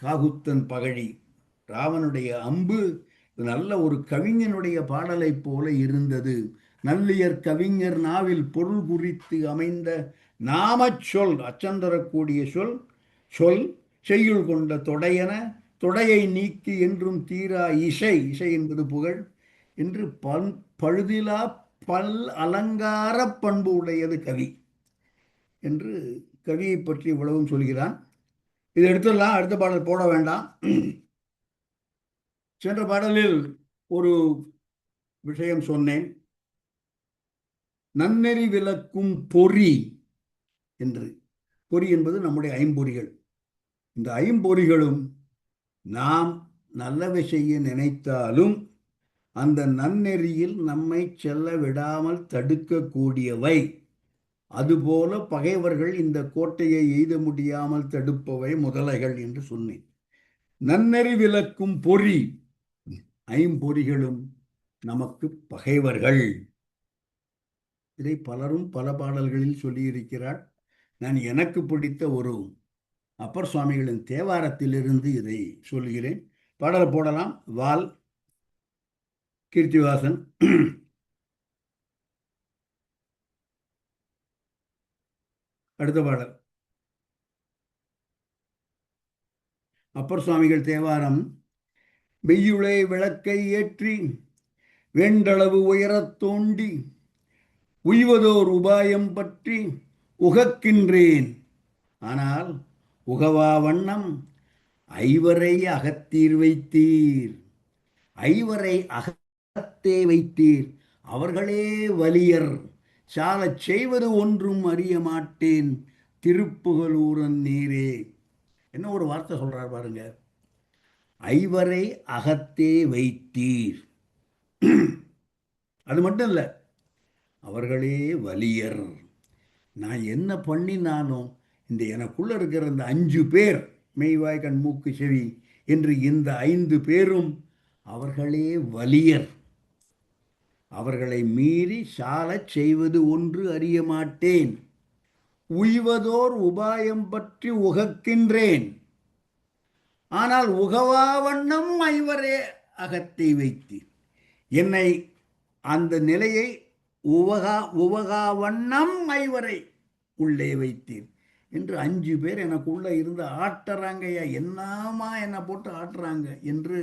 காகுத்தன் பகழி. ராவனுடைய அம்பு நல்ல ஒரு கவிஞனுடைய பாடலை போல இருந்தது. நல்லியர் கவிஞர் நாவில் பொருள் குறித்து அமைந்த நாம சொல், அச்சந்தரக்கூடிய சொல் சொல் செய்யுள் கொண்ட தொடையன தொடையை நீக்கி என்றும் தீரா இசை, இசை என்பது புகழ் என்று பழுதிலா பல் அலங்கார பண்பு உடையது கவி என்று கவியை பற்றி இவ்வளவும் சொல்கிறான். இதை எடுத்துடலாம், அடுத்த பாடல் போட வேண்டாம். சென்ற பாடலில் ஒரு விஷயம் சொன்னேன், நன்னெறி விளக்கும் பொறி என்று. பொறி என்பது நம்முடைய ஐம்பொறிகள். இந்த ஐம்பொறிகளும் நாம் நல்லவை செய்ய நினைத்தாலும் அந்த நன்னெறியில் நம்மை செல்ல விடாமல் தடுக்கக்கூடியவை. அதுபோல பகைவர்கள் இந்த கோட்டையை எய்த முடியாமல் தடுப்பவை முதலைகள் என்று சொன்னேன். நன்னெறி விளக்கும் பொறி, ஐம்பொறிகளும் நமக்கு பகைவர்கள். இதை பலரும் பல பாடல்களில் சொல்லியிருக்கிறார். நான் எனக்கு பிடித்த ஒரு அப்பர் சுவாமிகளின் தேவாரத்திலிருந்து இதை சொல்கிறேன். பாடலை போடலாம். வால் கீர்த்திவாசன். அடுத்த பாடல் அப்பர் சுவாமிகள் தேவாரம். வெய்யுளை விளக்கை ஏற்றி வேண்டளவு உயரத் தோண்டி உய்வதோர் உபாயம் பற்றி உகக்கின்றேன். ஆனால் உகவா வண்ணம் ஐவரை அகத்தீர் வைத்தீர். ஐவரை அகத்தே வைத்தீர், அவர்களே வலியர். சாலச் செய்வது ஒன்றும் அறிய மாட்டேன் திருப்புகலூரன் நீரே. என்ன ஒரு வார்த்தை சொல்றார் பாருங்க, ஐவரை அகத்தே வைத்தீர். அது மட்டும் இல்லை, அவர்களே வலியர். நான் என்ன பண்ணினாலும் இந்த எனக்குள்ள இருக்கிற இந்த 5 பேர், மெய்வாய் கண் மூக்கு செவி என்று இந்த 5 பேரும் அவர்களே வலியர். அவர்களை மீறி சாலச் செய்வது ஒன்று அறிய மாட்டேன். உய்வதோர் உபாயம் பற்றி உகக்கின்றேன். ஆனால் உகவா வண்ணம் ஐவரே அகத்தை வைத்தீர். என்னை அந்த நிலையை உவகா வண்ணம் ஐவரை உள்ளே வைத்தீர் என்று 5 பேர் எனக்குள்ள இருந்து ஆட்டுறாங்கய்யா, என்னமா என்னை போட்டு ஆட்டுறாங்க என்று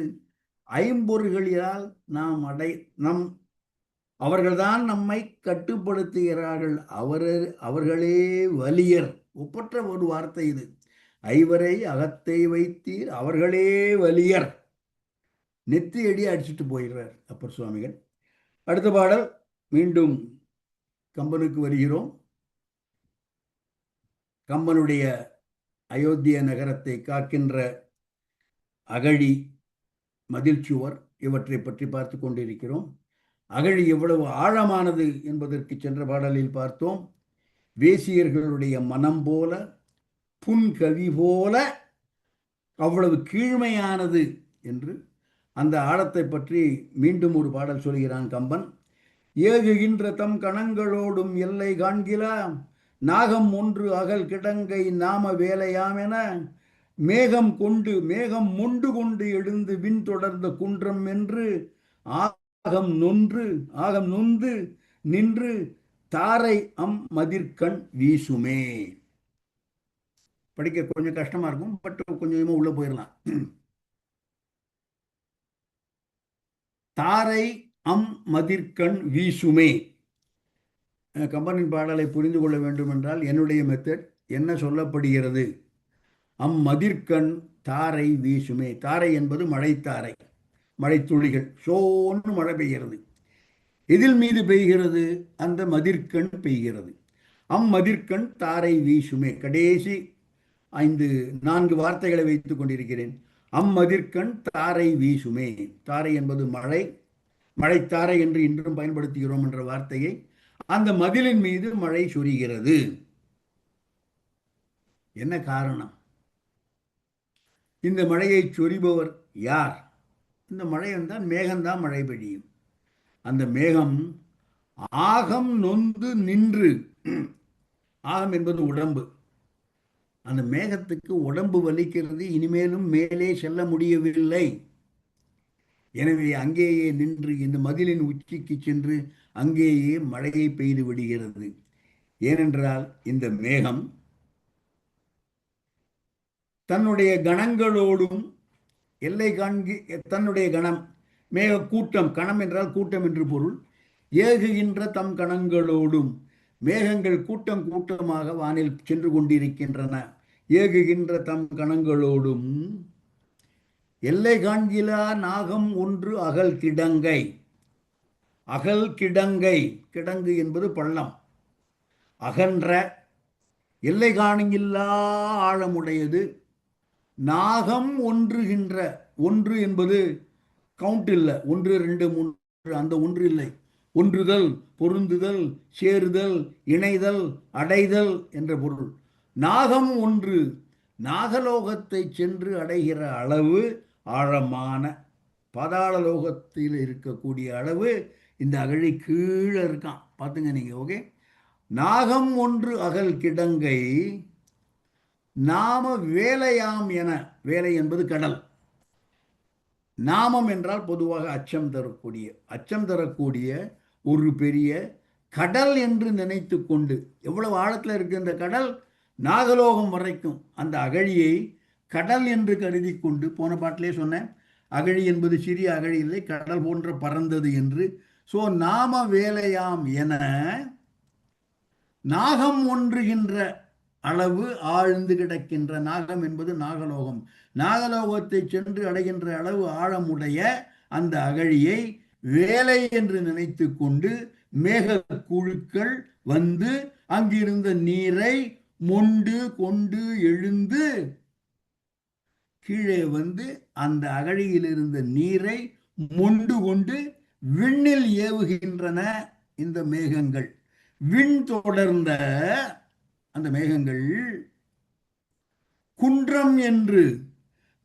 ஐம்பொறிகளால் நாம் அவர்கள்தான் நம்மை கட்டுப்படுத்துகிறார்கள். அவர்களே வலியர். ஒப்பற்ற ஒரு வார்த்தை இது. ஐவரை அகத்தை வைத்தீர், அவர்களே வலியர். நெத்தி அடி அடிச்சுட்டு போயிடுறார் அப்பர் சுவாமிகள். அடுத்த பாடல் மீண்டும் கம்பனுக்கு வருகிறோம். கம்பனுடைய அயோத்திய நகரத்தை காக்கின்ற அகழி மதில் சுவர் இவற்றை பற்றி பார்த்து கொண்டிருக்கிறோம். அகழி எவ்வளவு ஆழமானது என்பதற்கு சென்ற பாடலில் பார்த்தோம். வேசியர்களுடைய மனம் போல, புன்கவி போல அவ்வளவு கீழ்மையானது என்று அந்த ஆழத்தை பற்றி மீண்டும் ஒரு பாடல் சொல்கிறான் கம்பன். ஏகுகின்ற தம் கணங்களோடும் எல்லை காண்கிலா நாகம் ஒன்று அகல் கிடங்கை நாம வேலையாமென மேகம் மொண்டு கொண்டு எழுந்து விண் தொடர்ந்த குன்றம் என்று ஆகம் நொந்து நின்று தாரை மதிர்கண் வீசுமே. படிக்க கொஞ்சம் கஷ்டமா இருக்கும், பட் கொஞ்சமா உள்ள போயிடலாம். தாரை மதிர்கண் வீசுமே. கம்பனின் பாடலை புரிந்து கொள்ள வேண்டும் என்றால் என்னுடைய மெத்தட் என்ன சொல்லப்படுகிறது? மதிர்கண் தாரை வீசுமே. தாரை என்பது மழைத்தாரை, மழைத்துளிகள். சோன்னு மழை பெய்கிறது. எதில் மீது பெய்கிறது? அந்த மதிர்கண் பெய்கிறது. மதிர்கண் தாரை வீசுமே. கடைசி 4 வார்த்தைகளை வைத்துக் கொண்டிருக்கிறேன். மதிர்கண் தாரை வீசுமே. தாரை என்பது மழை, மழைத்தாரை என்று இன்றும் பயன்படுத்துகிறோம் என்ற வார்த்தையை. அந்த மதிலின் மீது மழை சொரிகிறது. என்ன காரணம்? இந்த மழையை சொரிபவர் யார்? இந்த மழை வந்தால் மேகம்தான் மழை பெய்யும். அந்த மேகம் ஆகம் நொந்து நின்று, ஆகம் என்பது உடம்பு. அந்த மேகத்துக்கு உடம்பு வலிக்கிறது, இனிமேலும் மேலே செல்ல முடியவில்லை. எனவே அங்கேயே நின்று இந்த மதிலின் உச்சிக்கு சென்று அங்கேயே மழையை பெய்து விடுகிறது. ஏனென்றால் இந்த மேகம் தன்னுடைய கணங்களோடும் எல்லை காண்கி தன்னுடைய கணம், மேக கூட்டம், கணம் என்றால் கூட்டம் என்று பொருள். ஏகுகின்ற தம் கணங்களோடும், மேகங்கள் கூட்டம் கூட்டமாக வானில் சென்று கொண்டிருக்கின்றன. ஏகுகின்ற தம் கணங்களோடும் எல்லை காண்கிலா நாகம் ஒன்று அகல் கிடங்கை. அகல் கிடங்கை, கிடங்கு என்பது பள்ளம். அகன்ற, எல்லை காணில்லா ஆழமுடையது. நாகம் ஒன்றுகின்ற, ஒன்று என்பது கவுண்ட் இல்லை, 1 2 3 அந்த ஒன்று இல்லை. ஒன்றுதல், பொருந்துதல், சேருதல், இணைதல், அடைதல் என்ற பொருள். நாகம் ஒன்று, நாகலோகத்தை சென்று அடைகிற அளவு ஆழமான, பாதாள லோகத்தில் இருக்கக்கூடிய அளவு இந்த அகழி கீழே இருக்கான். பார்த்துங்க நீங்க. ஓகே. நாகம் ஒன்று அகல் கிடங்கை நாம வேலையாம் என. வேலை என்பது கடல். நாமம் என்றால் பொதுவாக அச்சம் தரக்கூடிய, அச்சம் தரக்கூடிய ஒரு பெரிய கடல் என்று நினைத்து கொண்டு, எவ்வளவு ஆழத்தில் இருக்கு இந்த கடல்? நாகலோகம் வரைக்கும். அந்த அகழியை கடல் என்று கருதி கொண்டு, போன பாட்டிலே சொன்னேன், அகழி என்பது சிறிய அகழி இல்லை, கடல் போன்ற பறந்தது என்று. ஸோ நாம வேலையாம் என நாகம் ஒன்றுகின்ற அளவு ஆழ்ந்து கிடக்கின்ற, நாகம் என்பது நாகலோகம், நாகலோகத்தை சென்று அடைகின்ற அளவு ஆழமுடைய அந்த அகழியை வேலை என்று நினைத்து கொண்டு மேக குழுக்கள் வந்து அங்கிருந்த நீரை மொண்டு கொண்டு எழுந்து கீழே வந்து அந்த அகழியில் இருந்த நீரை மொண்டு கொண்டு விண்ணில் ஏவுகின்றன இந்த மேகங்கள். விண் தொடர்ந்த அந்த மேகங்கள் குன்றம் என்று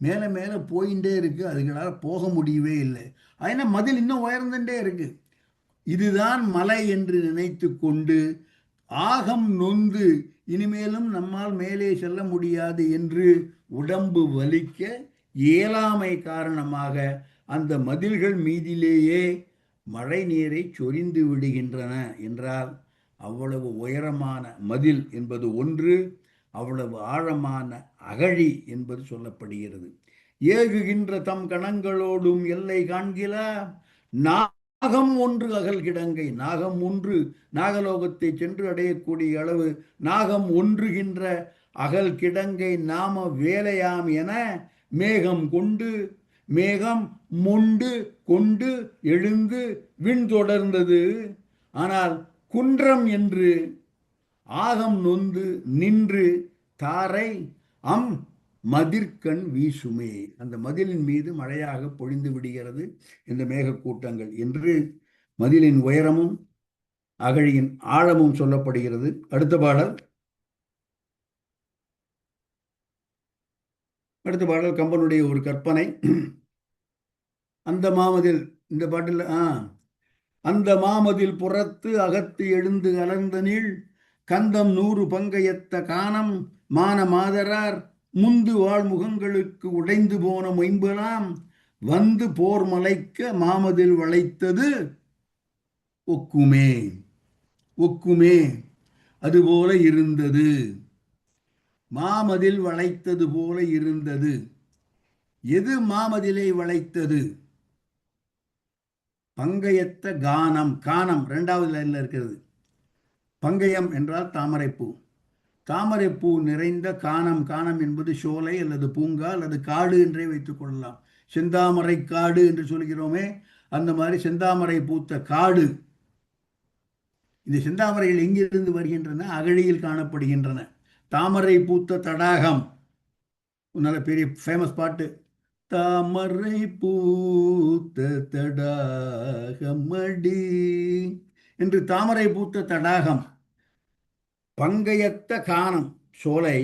மேல மேல போயிட்டே இருக்கு. அதுகளால் போக முடியவே இல்லை. அதனால மதில் இன்னும் உயர்ந்துட்டே இருக்கு. இதுதான் மலை என்று நினைத்து கொண்டு ஆகம் நொந்து இனிமேலும் நம்மால் மேலே செல்ல முடியாது என்று உடம்பு வலிக்க இயலாமை காரணமாக அந்த மதில்கள் மீதிலேயே மழை நீரை சொரிந்து விடுகின்றன என்றால், அவ்வளவு உயரமான மதில் என்பது ஒன்று, அவ்வளவு ஆழமான அகழி என்பது சொல்லப்படுகிறது. ஏகுகின்ற தம் கணங்களோடும் எல்லை காண்கில நாகம் ஒன்று அகல் கிடங்கை. நாகம் ஒன்று, நாகலோகத்தை சென்று அடையக்கூடிய அளவு நாகம் ஒன்றுகின்ற அகல் கிடங்கை நாம வேலையாம் என மேகம் மொண்டு கொண்டு எழுந்து விண் தொடர்ந்தது. ஆனால் குன்றம் என்று ஆகம் நொந்து நின்று தாரை மதிர்கண் வீசுமே, அந்த மதிலின் மீது மழையாக பொழிந்து விடுகிறது இந்த மேகக்கூட்டங்கள் என்று மதிலின் உயரமும் அகழியின் ஆழமும் சொல்லப்படுகிறது. அடுத்த பாடல் கம்பனுடைய ஒரு கற்பனை. அந்த மாமதில், இந்த பாட்டில் அந்த மாமதில் புறத்து அகத்து எழுந்து அலர்ந்த நீள் கந்தம் 100 பங்கையத்த காணம் மான மாதரார் முந்து வாழ்முகங்களுக்கு உடைந்து போன மொயம்பலாம் வந்து போர் மலைக்க மாமதில் வளைத்தது ஒக்குமே. ஒக்குமே, அதுபோல இருந்தது. மாமதில் வளைத்தது போல இருந்தது. எது மாமதிலை வளைத்தது? பங்கயத்த கானம். கானம் இரண்டாவது லைன்ல இருக்கிறது. பங்கயம் என்றால் தாமரைப்பூ. தாமரைப்பூ நிறைந்த கானம். கானம் என்பது சோலை அல்லது பூங்கா அல்லது காடு என்றே வைத்துக் கொள்ளலாம். செந்தாமரை காடு என்று சொல்கிறோமே, அந்த மாதிரி செந்தாமரை பூத்த காடு. இந்த செந்தாமரைகள் எங்கிருந்து வருகின்றன? அகழியில் காணப்படுகின்றன. தாமரை பூத்த தடாகம், நல்ல பெரிய ஃபேமஸ் பாட்டு. தாமரை பூத்த தடாகமடி என்று தாமரை பூத்த தடாகம். பங்கயத்த கானம் சோலை,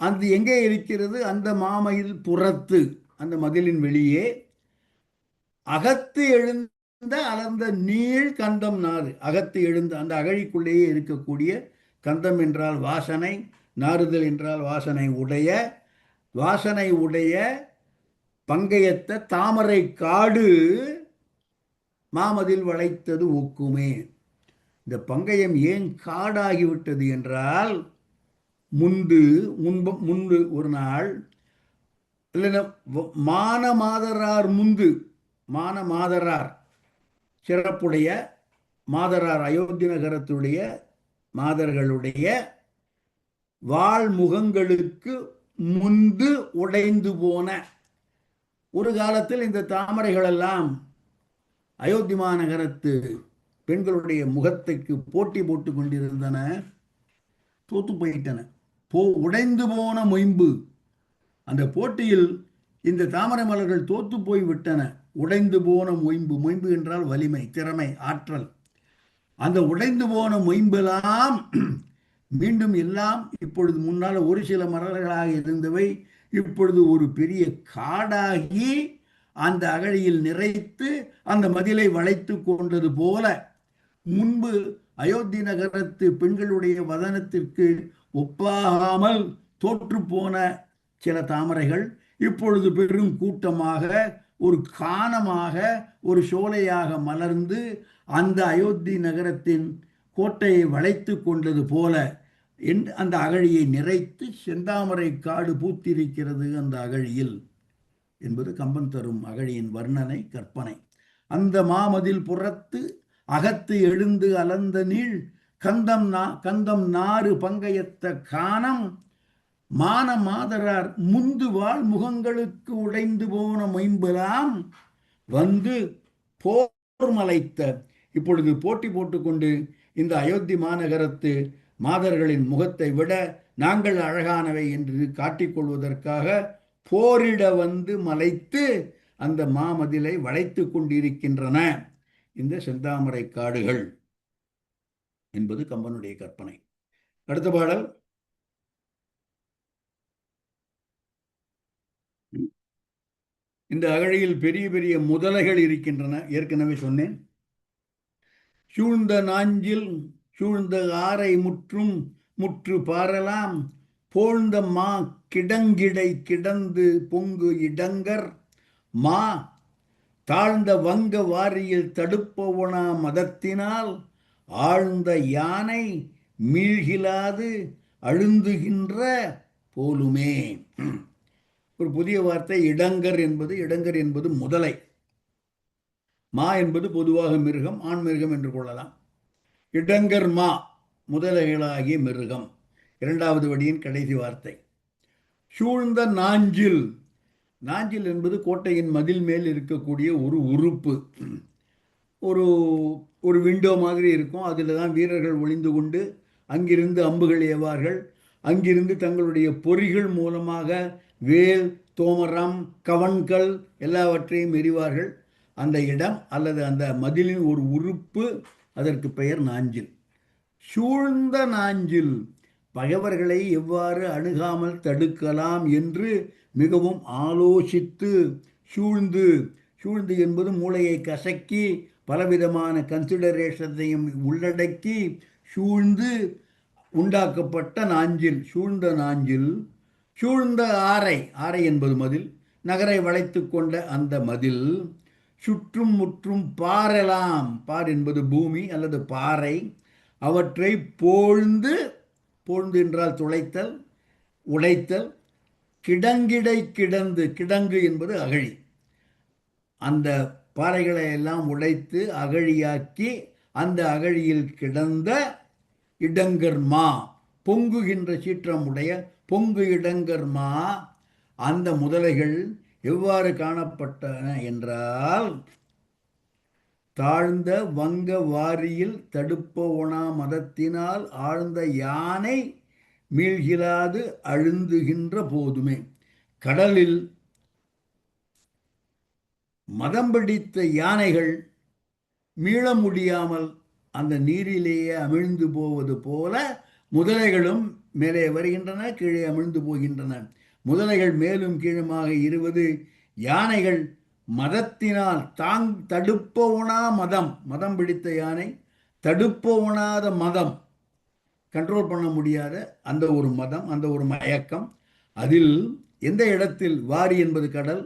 அது எங்கே இருக்கிறது? அந்த மாமயில் புறத்து, அந்த மதிலின் வெளியே அகத்து எழுந்த அலர்ந்த நீள் கந்தம் 4. அகத்து எழுந்த அந்த அகழிக்குள்ளேயே இருக்கக்கூடிய கந்தம் என்றால் வாசனை, நாறுதல் என்றால் வாசனை உடைய, வாசனை உடைய பங்கயத்த தாமரை காடு மாமதில் வளைத்தது ஒக்குமே. இந்த பங்கயம் ஏன் காடாகிவிட்டது என்றால், முன்பு ஒரு நாள் மான மாதரார் முந்து, மான மாதரார் சிறப்புடைய மாதரார், அயோத்தி நகரத்துடைய மாதர்களுடைய வாழ்முகங்களுக்கு முந்து உடைந்து போன ஒரு காலத்தில் இந்த தாமரைகள் எல்லாம் அயோத்தி மாநகரத்து பெண்களுடைய முகத்தைக்கு போட்டி போட்டு கொண்டிருந்தன. தோத்து போயிட்டன. உடைந்து போன மொயம்பு. அந்த போட்டியில் இந்த தாமரை மலர்கள் தோத்து போய் விட்டன. உடைந்து போன மொயம்பு. மொயம்பு என்றால் வலிமை, திறமை, ஆற்றல். அந்த உடைந்து போன மொயம்பெல்லாம் மீண்டும் எல்லாம் இப்பொழுது முன்னால் ஒரு சில மலர்களாக இருந்தவை இப்பொழுது ஒரு பெரிய காடாகி அந்த அகழியில் நிறைத்து அந்த மதிலை வளைத்து கொண்டது போல, முன்பு அயோத்தி நகரத்து பெண்களுடைய வதனத்திற்கு ஒப்பாகாமல் தோற்று போன சில தாமரைகள் இப்பொழுது பெரும் கூட்டமாக ஒரு கானமாக ஒரு சோலையாக மலர்ந்து அந்த அயோத்தி நகரத்தின் கோட்டையை வளைத்து கொண்டது போல அந்த அகழியை நிறைத்து செந்தாமரை காடு பூத்திருக்கிறது அந்த அகழியில் என்பது கம்பன் தரும் அகழியின் வர்ணனை, கற்பனை. அந்த மாமதில் புறத்து அகத்து எழுந்து அலர்ந்த நீள் கந்தம் 4 பங்கயத்த காணம் மான மாதரார் முந்து வாழ் முகங்களுக்கு உடைந்து போன மொயம்பெல்லாம் வந்து போர் மலைத்த. இப்பொழுது போட்டி போட்டுக்கொண்டு இந்த அயோத்தி மாநகரத்து மாதர்களின் முகத்தை விட நாங்கள் அழகானவை என்று காட்டிக்கொள்வதற்காக போரிட வந்து மலைத்து அந்த மாமதிலை வளைத்து கொண்டிருக்கின்றன இந்த செந்தாமரை காடுகள் என்பது கம்பனுடைய கற்பனை. அடுத்த பாடல். இந்த அகழியில் பெரிய பெரிய முதலைகள் இருக்கின்றன. ஏற்கனவே சொன்னேன். சூழ்ந்த நாஞ்சில் சூழ்ந்த ஆரை முற்று பாரலாம் போழ்ந்த மா கிடங்கிடை கிடந்து பொங்கு இடங்கர் மா தாழ்ந்த வங்க வாரியில் தடுப்பவனா மதத்தினால் ஆழ்ந்த யானை மீழ்கிலாது அழுந்துகின்ற போலுமே. ஒரு புதிய வார்த்தை இடங்கர் என்பது முதலை. மா என்பது பொதுவாக மிருகம், ஆண் மிருகம் என்று கொள்ளலாம். இடங்கர் மா முதலைகளாகிய மிருகம், இரண்டாவது வடியின் கடைசி வார்த்தை. சூழ்ந்த நாஞ்சில். நாஞ்சில் என்பது கோட்டையின் மதில் மேல் இருக்கக்கூடிய ஒரு உறுப்பு. ஒரு விண்டோ மாதிரி இருக்கும். அதில் தான் வீரர்கள் ஒளிந்து கொண்டு அங்கிருந்து அம்புகள் ஏவார்கள். அங்கிருந்து தங்களுடைய பொறிகள் மூலமாக வேல், தோமரம், கவன்கள் எல்லாவற்றையும் எறிவார்கள். அந்த இடம் அல்லது அந்த மதிலின் ஒரு உறுப்பு, அதற்கு பெயர் நாஞ்சில். சூழ்ந்த நாஞ்சில் பகைவர்களை எவ்வாறு அணுகாமல் தடுக்கலாம் என்று மிகவும் ஆலோசித்து சூழ்ந்து, சூழ்ந்து என்பது மூளையை கசக்கி பலவிதமான கன்சிடரேஷனையும் உள்ளடக்கி சூழ்ந்து உண்டாக்கப்பட்ட நாஞ்சில், சூழ்ந்த நாஞ்சில். சூழ்ந்த ஆரை, ஆரை என்பது மதில், நகரை வளைத்து கொண்ட அந்த மதில். சுற்றும் முற்றும் பாரெலாம், பார் என்பது பூமி அல்லது பாறை, அவற்றை போழ்ந்து, போழ்ந்து என்றால் துளைத்தல், உடைத்தல். கிடங்கிடை கிடந்து, கிடங்கு என்பது அகழி, அந்த பாறைகளை எல்லாம் உடைத்து அகழியாக்கி அந்த அகழியில் கிடந்த இடங்கர்மா, பொங்குகின்ற சீற்றமுடைய பொங்கு இடங்கர்மா. அந்த முதலைகள் எவ்வாறு காணப்பட்டன என்றால், தாழ்ந்த வங்க வாரியில் தடுப்பவனா மதத்தினால் ஆழ்ந்த யானை மீள்கிலாது அழுந்துகின்ற போதுமே. கடலில் மதம் பிடித்த யானைகள் மீள முடியாமல் அந்த நீரிலேயே அமிழ்ந்து போவது போல முதலைகளும் மேலே வருகின்றன, கீழே அமிழ்ந்து போகின்றன. முதலைகள் மேலும் கீழுமாக இருவது யானைகள் மதத்தினால் தடுப்பவனா மதம், மதம் பிடித்த யானை, தடுப்பவனாத மதம், கண்ட்ரோல் பண்ண முடியாத அந்த ஒரு மதம், அந்த ஒரு மயக்கம். அதில் எந்த இடத்தில், வாரி என்பது கடல்,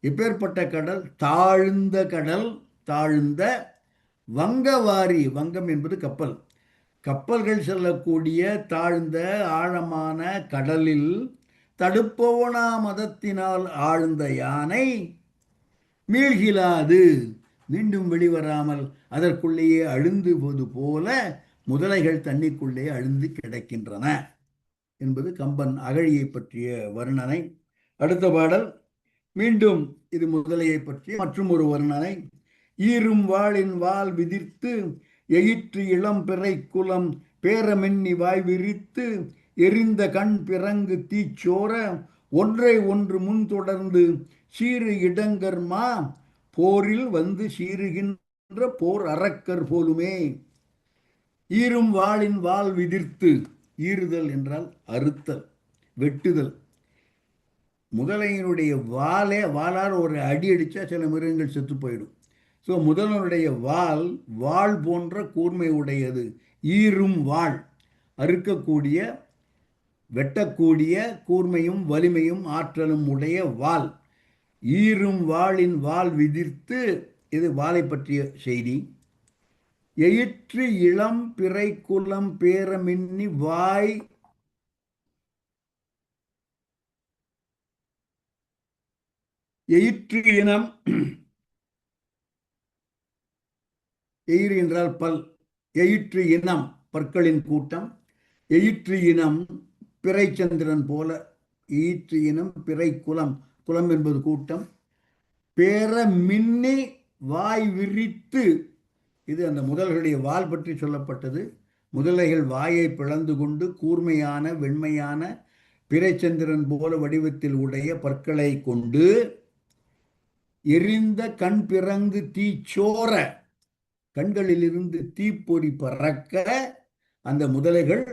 எப்பேற்பட்ட கடல், தாழ்ந்த கடல், தாழ்ந்த வங்கவாரி, வங்கம் என்பது கப்பல், கப்பல்கள் செல்லக்கூடிய தாழ்ந்த ஆழமான கடலில் தடுப்பவனா மதத்தினால் ஆழ்ந்த யானை மீள்கிலாது, மீண்டும் வெளிவராமல் அதற்குள்ளேயே அழுந்துவது போல முதலைகள் தண்ணிக்குள்ளே அழுந்து கிடக்கின்றன என்பது கம்பன் அகழியை பற்றிய வர்ணனை. அடுத்த பாடல் மீண்டும் இது முதலையை பற்றிய மற்றும் ஒரு வர்ணனை. ஈரும் வாளின் வால் விதிர்த்து எயிற்று இளம் பிறை குலம் பேரமென்னி வாய் விரித்து எரிந்த கண் பிறங்கு தீச்சோர ஒன்றை ஒன்று முன் தொடர்ந்து சீறு இடங்கர்மா போரில் வந்து சீறுகின்ற போர் அரக்கர் போலுமே. ஈரும் வாளின் வால் விதிர்த்து, ஈறுதல் என்றால் அறுத்தல், வெட்டுதல். முதலையினுடைய வாலே, வாளால் ஒரு அடி அடித்தா சில மிருகங்கள் செத்து போயிடும். ஸோ முதலனுடைய வால் வாள் போன்ற கூர்மை உடையது. ஈரும் வாள், அறுக்கக்கூடிய, வெட்டக்கூடிய கூர்மையும் வலிமையும் ஆற்றலும் உடைய வாள். ஈரும் வாளின் வால் விதிர்த்து, இது வாளை பற்றிய செய்தி. எயிற்று இளம் பிறை குலம் பேரமின்னி வாய், எயிற்று இனம், எயிறு என்றால் பல், எயிற்று இனம் பற்களின் கூட்டம், எயிற்று இனம் பிறைச்சந்திரன் போல, எயிற்று இனம் பிறை குலம், குலம் என்பது கூட்டம். பேர மின்னி வாய் விரித்து, இது அந்த முதல்களுடைய வால் பற்றி சொல்லப்பட்டது. முதலைகள் வாயை பிளந்து கொண்டு கூர்மையான வெண்மையான பிறைச்சந்திரன் போல வடிவத்தில் உடைய பற்களை கொண்டு எரிந்த கண் பிறங்கு தீச்சோர, கண்களிலிருந்து தீப்பொறி பறக்க அந்த முதலைகள்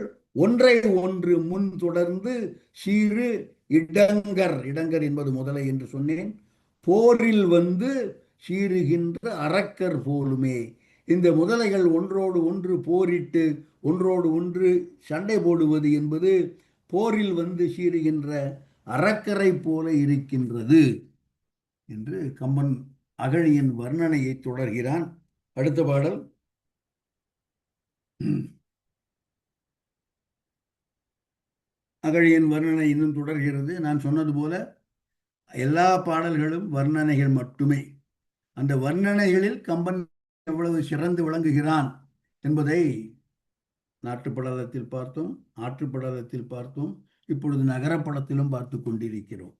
ஒன்றை ஒன்று முன் தொடர்ந்து சீறு இடங்கர், இடங்கர் என்பது முதலை என்று சொன்னேன், போரில் வந்து சீறுகின்ற அரக்கர் போலுமே. இந்த முதலைகள் ஒன்றோடு ஒன்று போரிட்டு ஒன்றோடு ஒன்று சண்டை போடுவது என்பது போரில் வந்து சீறுகின்ற அரக்கரை போல இருக்கின்றது என்று கம்பன் அகழியின் வர்ணனையை தொடர்கிறான். அடுத்த பாடல் அகழியின் வர்ணனை இன்னும் தொடர்கிறது. நான் சொன்னது போல எல்லா பாடல்களும் வர்ணனைகள் மட்டுமே. அந்த வர்ணனைகளில் கம்பன் எவ்வளவு சிறந்து விளங்குகிறான் என்பதை நாட்டுப்படலத்தில் பார்த்தோம், ஆற்றுப்படலத்தில் பார்த்தோம், இப்பொழுது நகரப்படத்திலும் பார்த்து கொண்டிருக்கிறோம்.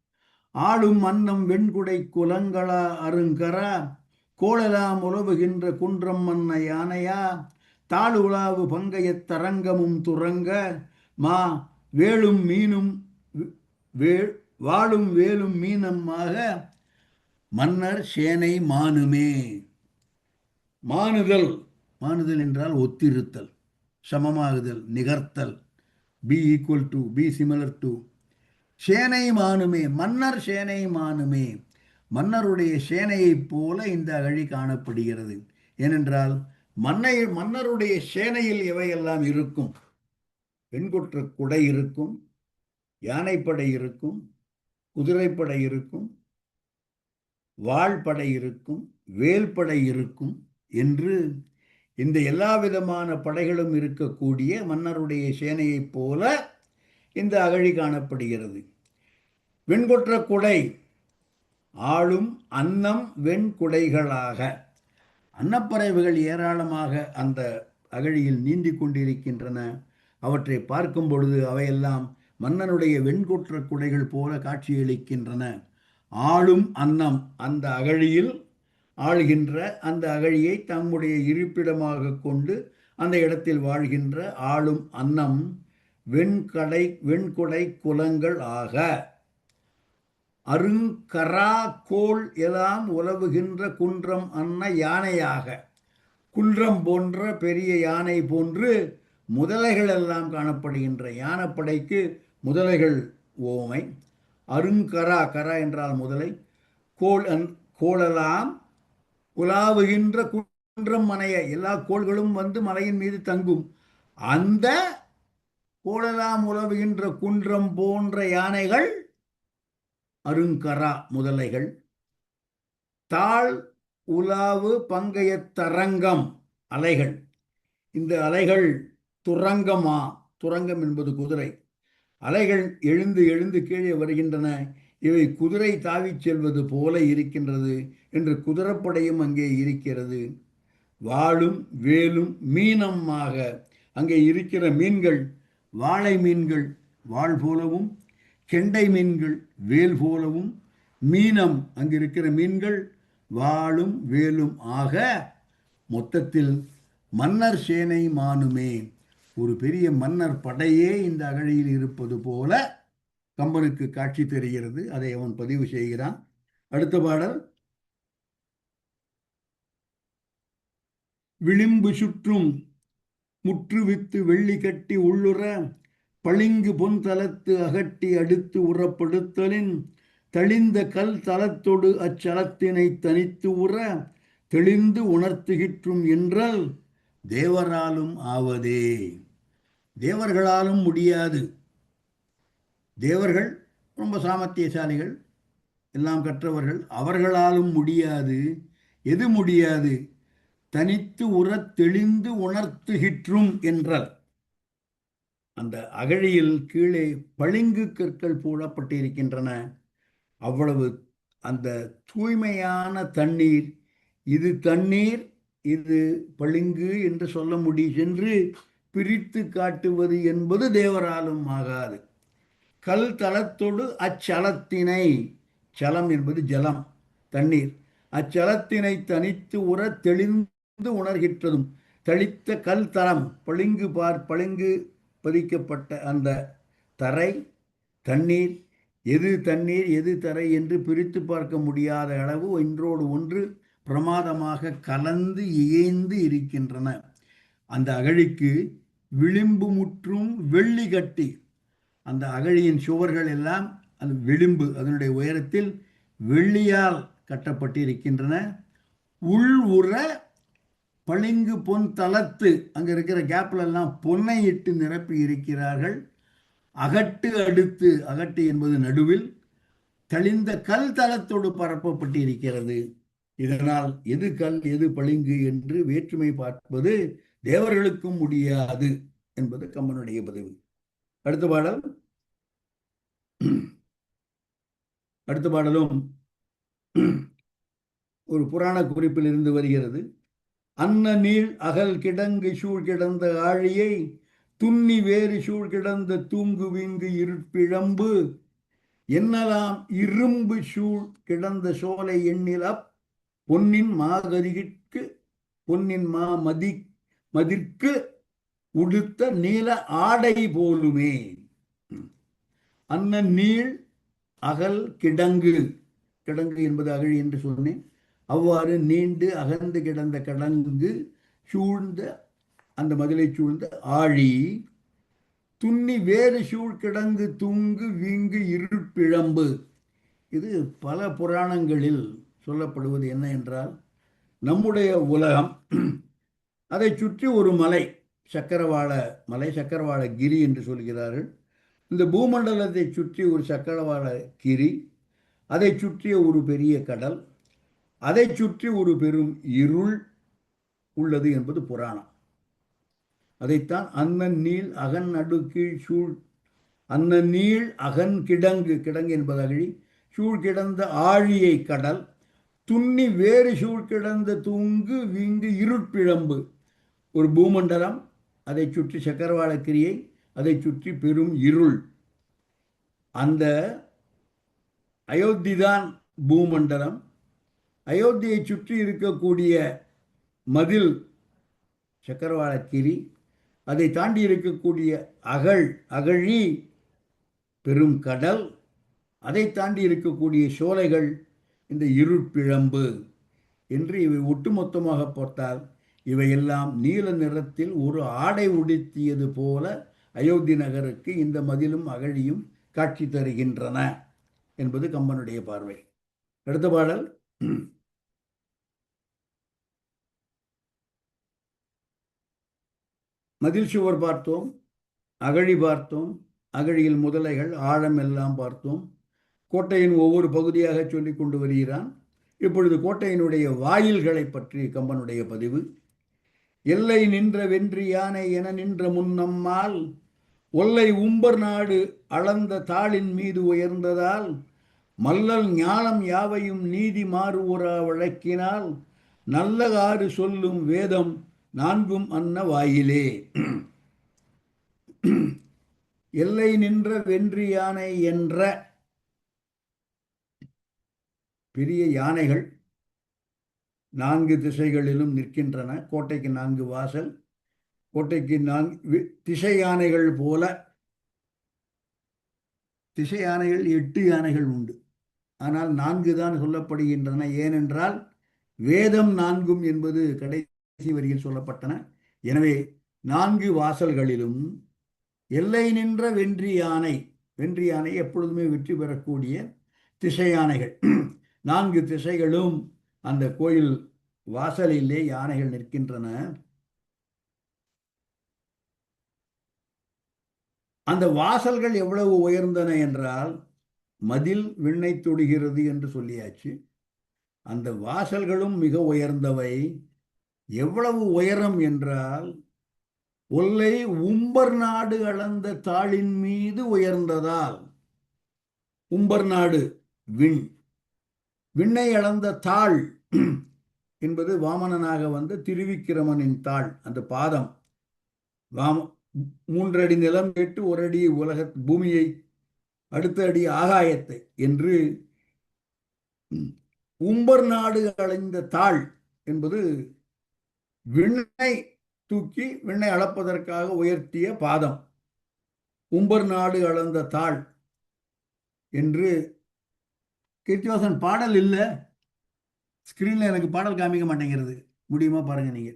ஆளும் அன்னம் வெண்குடை குலங்களா அருங்கரா கோளெல்லாம் உழவுகின்ற குன்றம் மன்ன யானையா தாழ் உலாவு பங்கைய தரங்கமும் துறங்க மா வேலும் மீனும் வாழும் வேலும் மீனமாக மன்னர் சேனை மானுமே. மானுதல், மானுதல் என்றால் ஒத்திருத்தல், சமமாகுதல், நிகர்த்தல், be equal to, be similar to. சேனை மானுமே, மன்னர் சேனை மானுமே, மன்னருடைய சேனையைப் போல இந்த அகழி காணப்படுகிறது. ஏனென்றால் மன்னருடைய சேனையில் எவையெல்லாம் இருக்கும்? வெண்கொற்ற குடை இருக்கும், யானைப்படை இருக்கும், குதிரைப்படை இருக்கும், வாழ்படை இருக்கும், வேல்படை இருக்கும் என்று இந்த எல்லா விதமான படைகளும் இருக்கக்கூடிய மன்னருடைய சேனையைப் போல இந்த அகழி காணப்படுகிறது. வெண்கொற்ற குடை, ஆளும் அன்னம் வெண்குடைகளாக அன்னப்பறவைகள் ஏராளமாக அந்த அகழியில் நீந்தி கொண்டிருக்கின்றன. அவற்றை பார்க்கும் பொழுது அவையெல்லாம் மன்னனுடைய வெண்கொற்ற குடைகள் போல காட்சியளிக்கின்றன. ஆளும் அன்னம், அந்த அகழியில் ஆள்கின்ற, அந்த அகழியை தம்முடைய இருப்பிடமாக கொண்டு அந்த இடத்தில் வாழ்கின்ற ஆளும் அன்னம் வெண்குடை குலங்கள் ஆக அருங்கரா கோள் எல்லாம் உலவுகின்ற குன்றம் அன்ன யானையாக. குன்றம் போன்ற பெரிய யானை போன்று முதலைகள் எல்லாம் காணப்படுகின்ற யானைப்படைக்கு முதலைகள் ஓமை. அருங்கரா, கரா என்றால் முதலை, கோளெல்லாம் உலாவுகின்ற குன்றம் மனைய, எல்லா கோள்களும் வந்து மலையின் மீது தங்கும். அந்த கோளெல்லாம் உலவுகின்ற குன்றம் போன்ற யானைகள் அருங்கரா முதலைகள். தாழ் உலாவு பங்கைய தரங்கம் அலைகள், இந்த அலைகள் துரங்கமா, துரங்கம் என்பது குதிரை. அலைகள் எழுந்து எழுந்து கீழே வருகின்றன, இவை குதிரை தாவிச் செல்வது போல இருக்கின்றது என்று குதிரைப்படையும் அங்கே இருக்கிறது. வாளும் வேலும் மீனமாக, அங்கே இருக்கிற மீன்கள் வாளை மீன்கள் வாள் போலவும், கெண்டை மீன்கள் வேல் போலவும், மீனம் அங்கு இருக்கிற மீன்கள் வாளும் வேலும் ஆக மொத்தத்தில் மன்னர் சேனை மானுமே, ஒரு பெரிய மன்னர் படையே இந்த அகழியில் இருப்பது போல கம்பனுக்கு காட்சி தெரிகிறது. அதை அவன் பதிவு செய்கிறான். அடுத்த பாடல். விளிம்பு சுற்றும் முற்றுவித்து வெள்ளி கட்டி உள்ளுற பளிங்கு பொன் தலத்து அகட்டி அடுத்து உறப்படுத்தலின் தெளிந்த கல் தலத்தொடு அச்சலத்தினை தனித்து உற தெளிந்து உணர்த்துகிற்றும் என்றால் தேவராலும் ஆவதே. தேவர்களாலும் முடியாது. தேவர்கள் ரொம்ப சாமர்த்தியசாலிகள், எல்லாம் கற்றவர்கள், அவர்களாலும் முடியாது. எது முடியாது? தனித்து உற தெளிந்து உணர்த்துகிற்றும் என்றால் அந்த அகழியில் கீழே பளிங்கு கற்கள் போடப்பட்டிருக்கின்றன. அவ்வளவு அந்த தூய்மையான தண்ணீர், இது தண்ணீர் இது பளிங்கு என்று சொல்ல முடியும் என்று பிரித்து காட்டுவது என்பது தேவராலும் ஆகாது. கல் தலத்தோடு அச்சலத்தினை, சலம் என்பது ஜலம், தண்ணீர், அச்சலத்தினை தனித்து உற தெளிந்து உணர்கின்றதும். தெளித்த கல் தலம், பளிங்கு பளிங்கு பதிக்கப்பட்ட அந்த தரை, தண்ணீர், எது தண்ணீர் எது தரை என்று பிரித்து பார்க்க முடியாத அளவு ஒன்றோடு ஒன்று பிரமாதமாக கலந்து இயைந்து இருக்கின்றன. அந்த அகழிக்கு விளிம்பு முற்றும் வெள்ளி கட்டி, அந்த அகழியின் சுவர்கள் எல்லாம் அந்த விளிம்பு, அதனுடைய உயரத்தில் வெள்ளியால் கட்டப்பட்டிருக்கின்றன. உள் உற பளிங்கு பொன் தலத்து, அங்கே இருக்கிற கேப்ல எல்லாம் பொன்னை இட்டு நிரப்பி இருக்கிறார்கள். அகட்டு அடுத்து, அகட்டு என்பது நடுவில், தெளிந்த கல் தலத்தோடு பரப்பப்பட்டிருக்கிறது. இதனால் எது கல் எது பளிங்கு என்று வேற்றுமை பார்ப்பது தேவர்களுக்கும் முடியாது என்பது கம்பனுடைய பதிவு. அடுத்த பாடல். அடுத்த பாடலும் ஒரு புராண குறிப்பில் இருந்து வருகிறது. அன்ன நீள் அகல் கிடங்கு சூழ் கிடந்த ஆழியை துண்ணி வேறு சூழ் கிடந்த தூங்கு வீங்கு இருப்பிழம்பு என்னலாம் இரும்பு சூழ் கிடந்த சோலை எண்ணில பொன்னின் மாகதிக்கு பொன்னின் மதிற்கு உடுத்த நீல ஆடை போலுமே. அன்ன நீள் அகல் கிடங்கு, கிடங்கு என்பது அகழி என்று சொன்னேன். அவ்வாறு நீண்டு அகன்று கிடந்த கிடங்கு சூழ்ந்த, அந்த மதிலை சூழ்ந்த ஆழி, துண்ணி வேறு சூழ் கிடங்கு தூங்கு வீங்கு இருட்பிழம்பு. இது பல புராணங்களில் சொல்லப்படுவது என்ன என்றால், நம்முடைய உலகம், அதை சுற்றி ஒரு மலை, சக்கரவாள மலை, சக்கரவாள கிரி என்று சொல்கிறார்கள். இந்த பூமண்டலத்தை சுற்றி ஒரு சக்கரவாள கிரி, அதை சுற்றிய ஒரு பெரிய கடல், அதை சுற்றி ஒரு பெரும் இருள் உள்ளது என்பது புராணம். அதைத்தான் அன்னன் நீள் அகன் நடு கீழ் சூழ், அன்ன நீள் அகன் கிடங்கு, கிடங்கு என்பது அகழி, சூழ் கிடந்த ஆழியை கடல், துண்ணி வேறு சூழ் கிடந்த தூங்கு வீங்கு இருட்பிழம்பு. ஒரு பூமண்டலம், அதை சுற்றி சக்கரவாள கிரியை, அதை சுற்றி பெரும் இருள். அந்த அயோத்தி தான் பூமண்டலம். அயோத்தியை சுற்றி இருக்கக்கூடிய மதில் சக்கரவாளக்கிரி, அதை தாண்டி இருக்கக்கூடிய அகழி பெரும் கடல், அதை தாண்டி இருக்கக்கூடிய சோலைகள் இந்த இருட்பிழம்பு என்று இவை ஒட்டுமொத்தமாக பார்த்தால் இவையெல்லாம் நீல நிறத்தில் ஒரு ஆடை உடுத்தியது போல அயோத்தி நகருக்கு இந்த மதிலும் அகழியும் காட்சி தருகின்றன என்பது கம்பனுடைய பார்வை. அடுத்த பாடல். மதில் சுவர் பார்த்தோம், அகழி பார்த்தோம், அகழியில் முதலைகள் ஆழம் எல்லாம் பார்த்தோம். கோட்டையின் ஒவ்வொரு பகுதியாக சொல்லிக் கொண்டு வருகிறான். இப்பொழுது கோட்டையினுடைய வாயில்களை பற்றி கம்பனுடைய பதிவு. எல்லை நின்ற வென்றி யானை என நின்ற முன்னம்மாள், ஒல்லை உம்பர் நாடு அளந்த தாளின் மீது உயர்ந்ததால், மல்லல் ஞானம் யாவையும் நீதி மாறுவுறா வழக்கினால், நல்ல ஆறு சொல்லும் வேதம் நான்கும் அன்ன வாயிலே. எல்லை நின்ற வென்றி யானை என்ற பெரிய யானைகள் 4 திசைகளிலும் நிற்கின்றன. கோட்டைக்கு 4 வாசல், கோட்டைக்கு 4 திசை யானைகள் போல. திசை யானைகள் 8 யானைகள் உண்டு, ஆனால் 4 தான் சொல்லப்படுகின்றன. ஏனென்றால் வேதம் 4 என்பது கடைசி வரியில் சொல்லப்பட்டன. எனவே 4 வாசல்களிலும் எல்லை நின்ற வென்றி யானை, வென்றி யானை எப்பொழுதுமே வெற்றி பெறக்கூடிய திசை யானைகள், 4 திசைகளும் அந்த கோயில் வாசலிலே யானைகள் நிற்கின்றன. அந்த வாசல்கள் எவ்வளவு உயர்ந்தன என்றால், மதில் விண்ணை தொடுகிறது என்று சொல்லியாச்சு. அந்த வாசல்களும் மிக உயர்ந்தவை. எவ்வளவு உயரம் என்றால், ஒல்லை உம்பர் நாடு அளந்த தாளின் மீது உயர்ந்ததால். உம்பர் நாடு விண், விண்ணை அளந்த தாள் என்பது வாமனனாக வந்த திருவிக்கிரமனின் தாள், அந்த பாதம். 3 அடி நிலம் கேட்டு 1 அடி உலக பூமியை, அடுத்த அடி ஆகாயத்தை என்று உம்பர் நாடு அடைந்த தாள் என்பது விண்ணை தூக்கி விண்ணை அளப்பதற்காக உயர்த்திய பாதம். உம்பர் நாடு அளந்த தாள் என்று. கீர்த்திவாசன் பாடல் இல்லை, ஸ்கிரீன்ல எனக்கு பாடல் காமிக்க மாட்டேங்கிறது, முடியுமா பாருங்க நீங்க.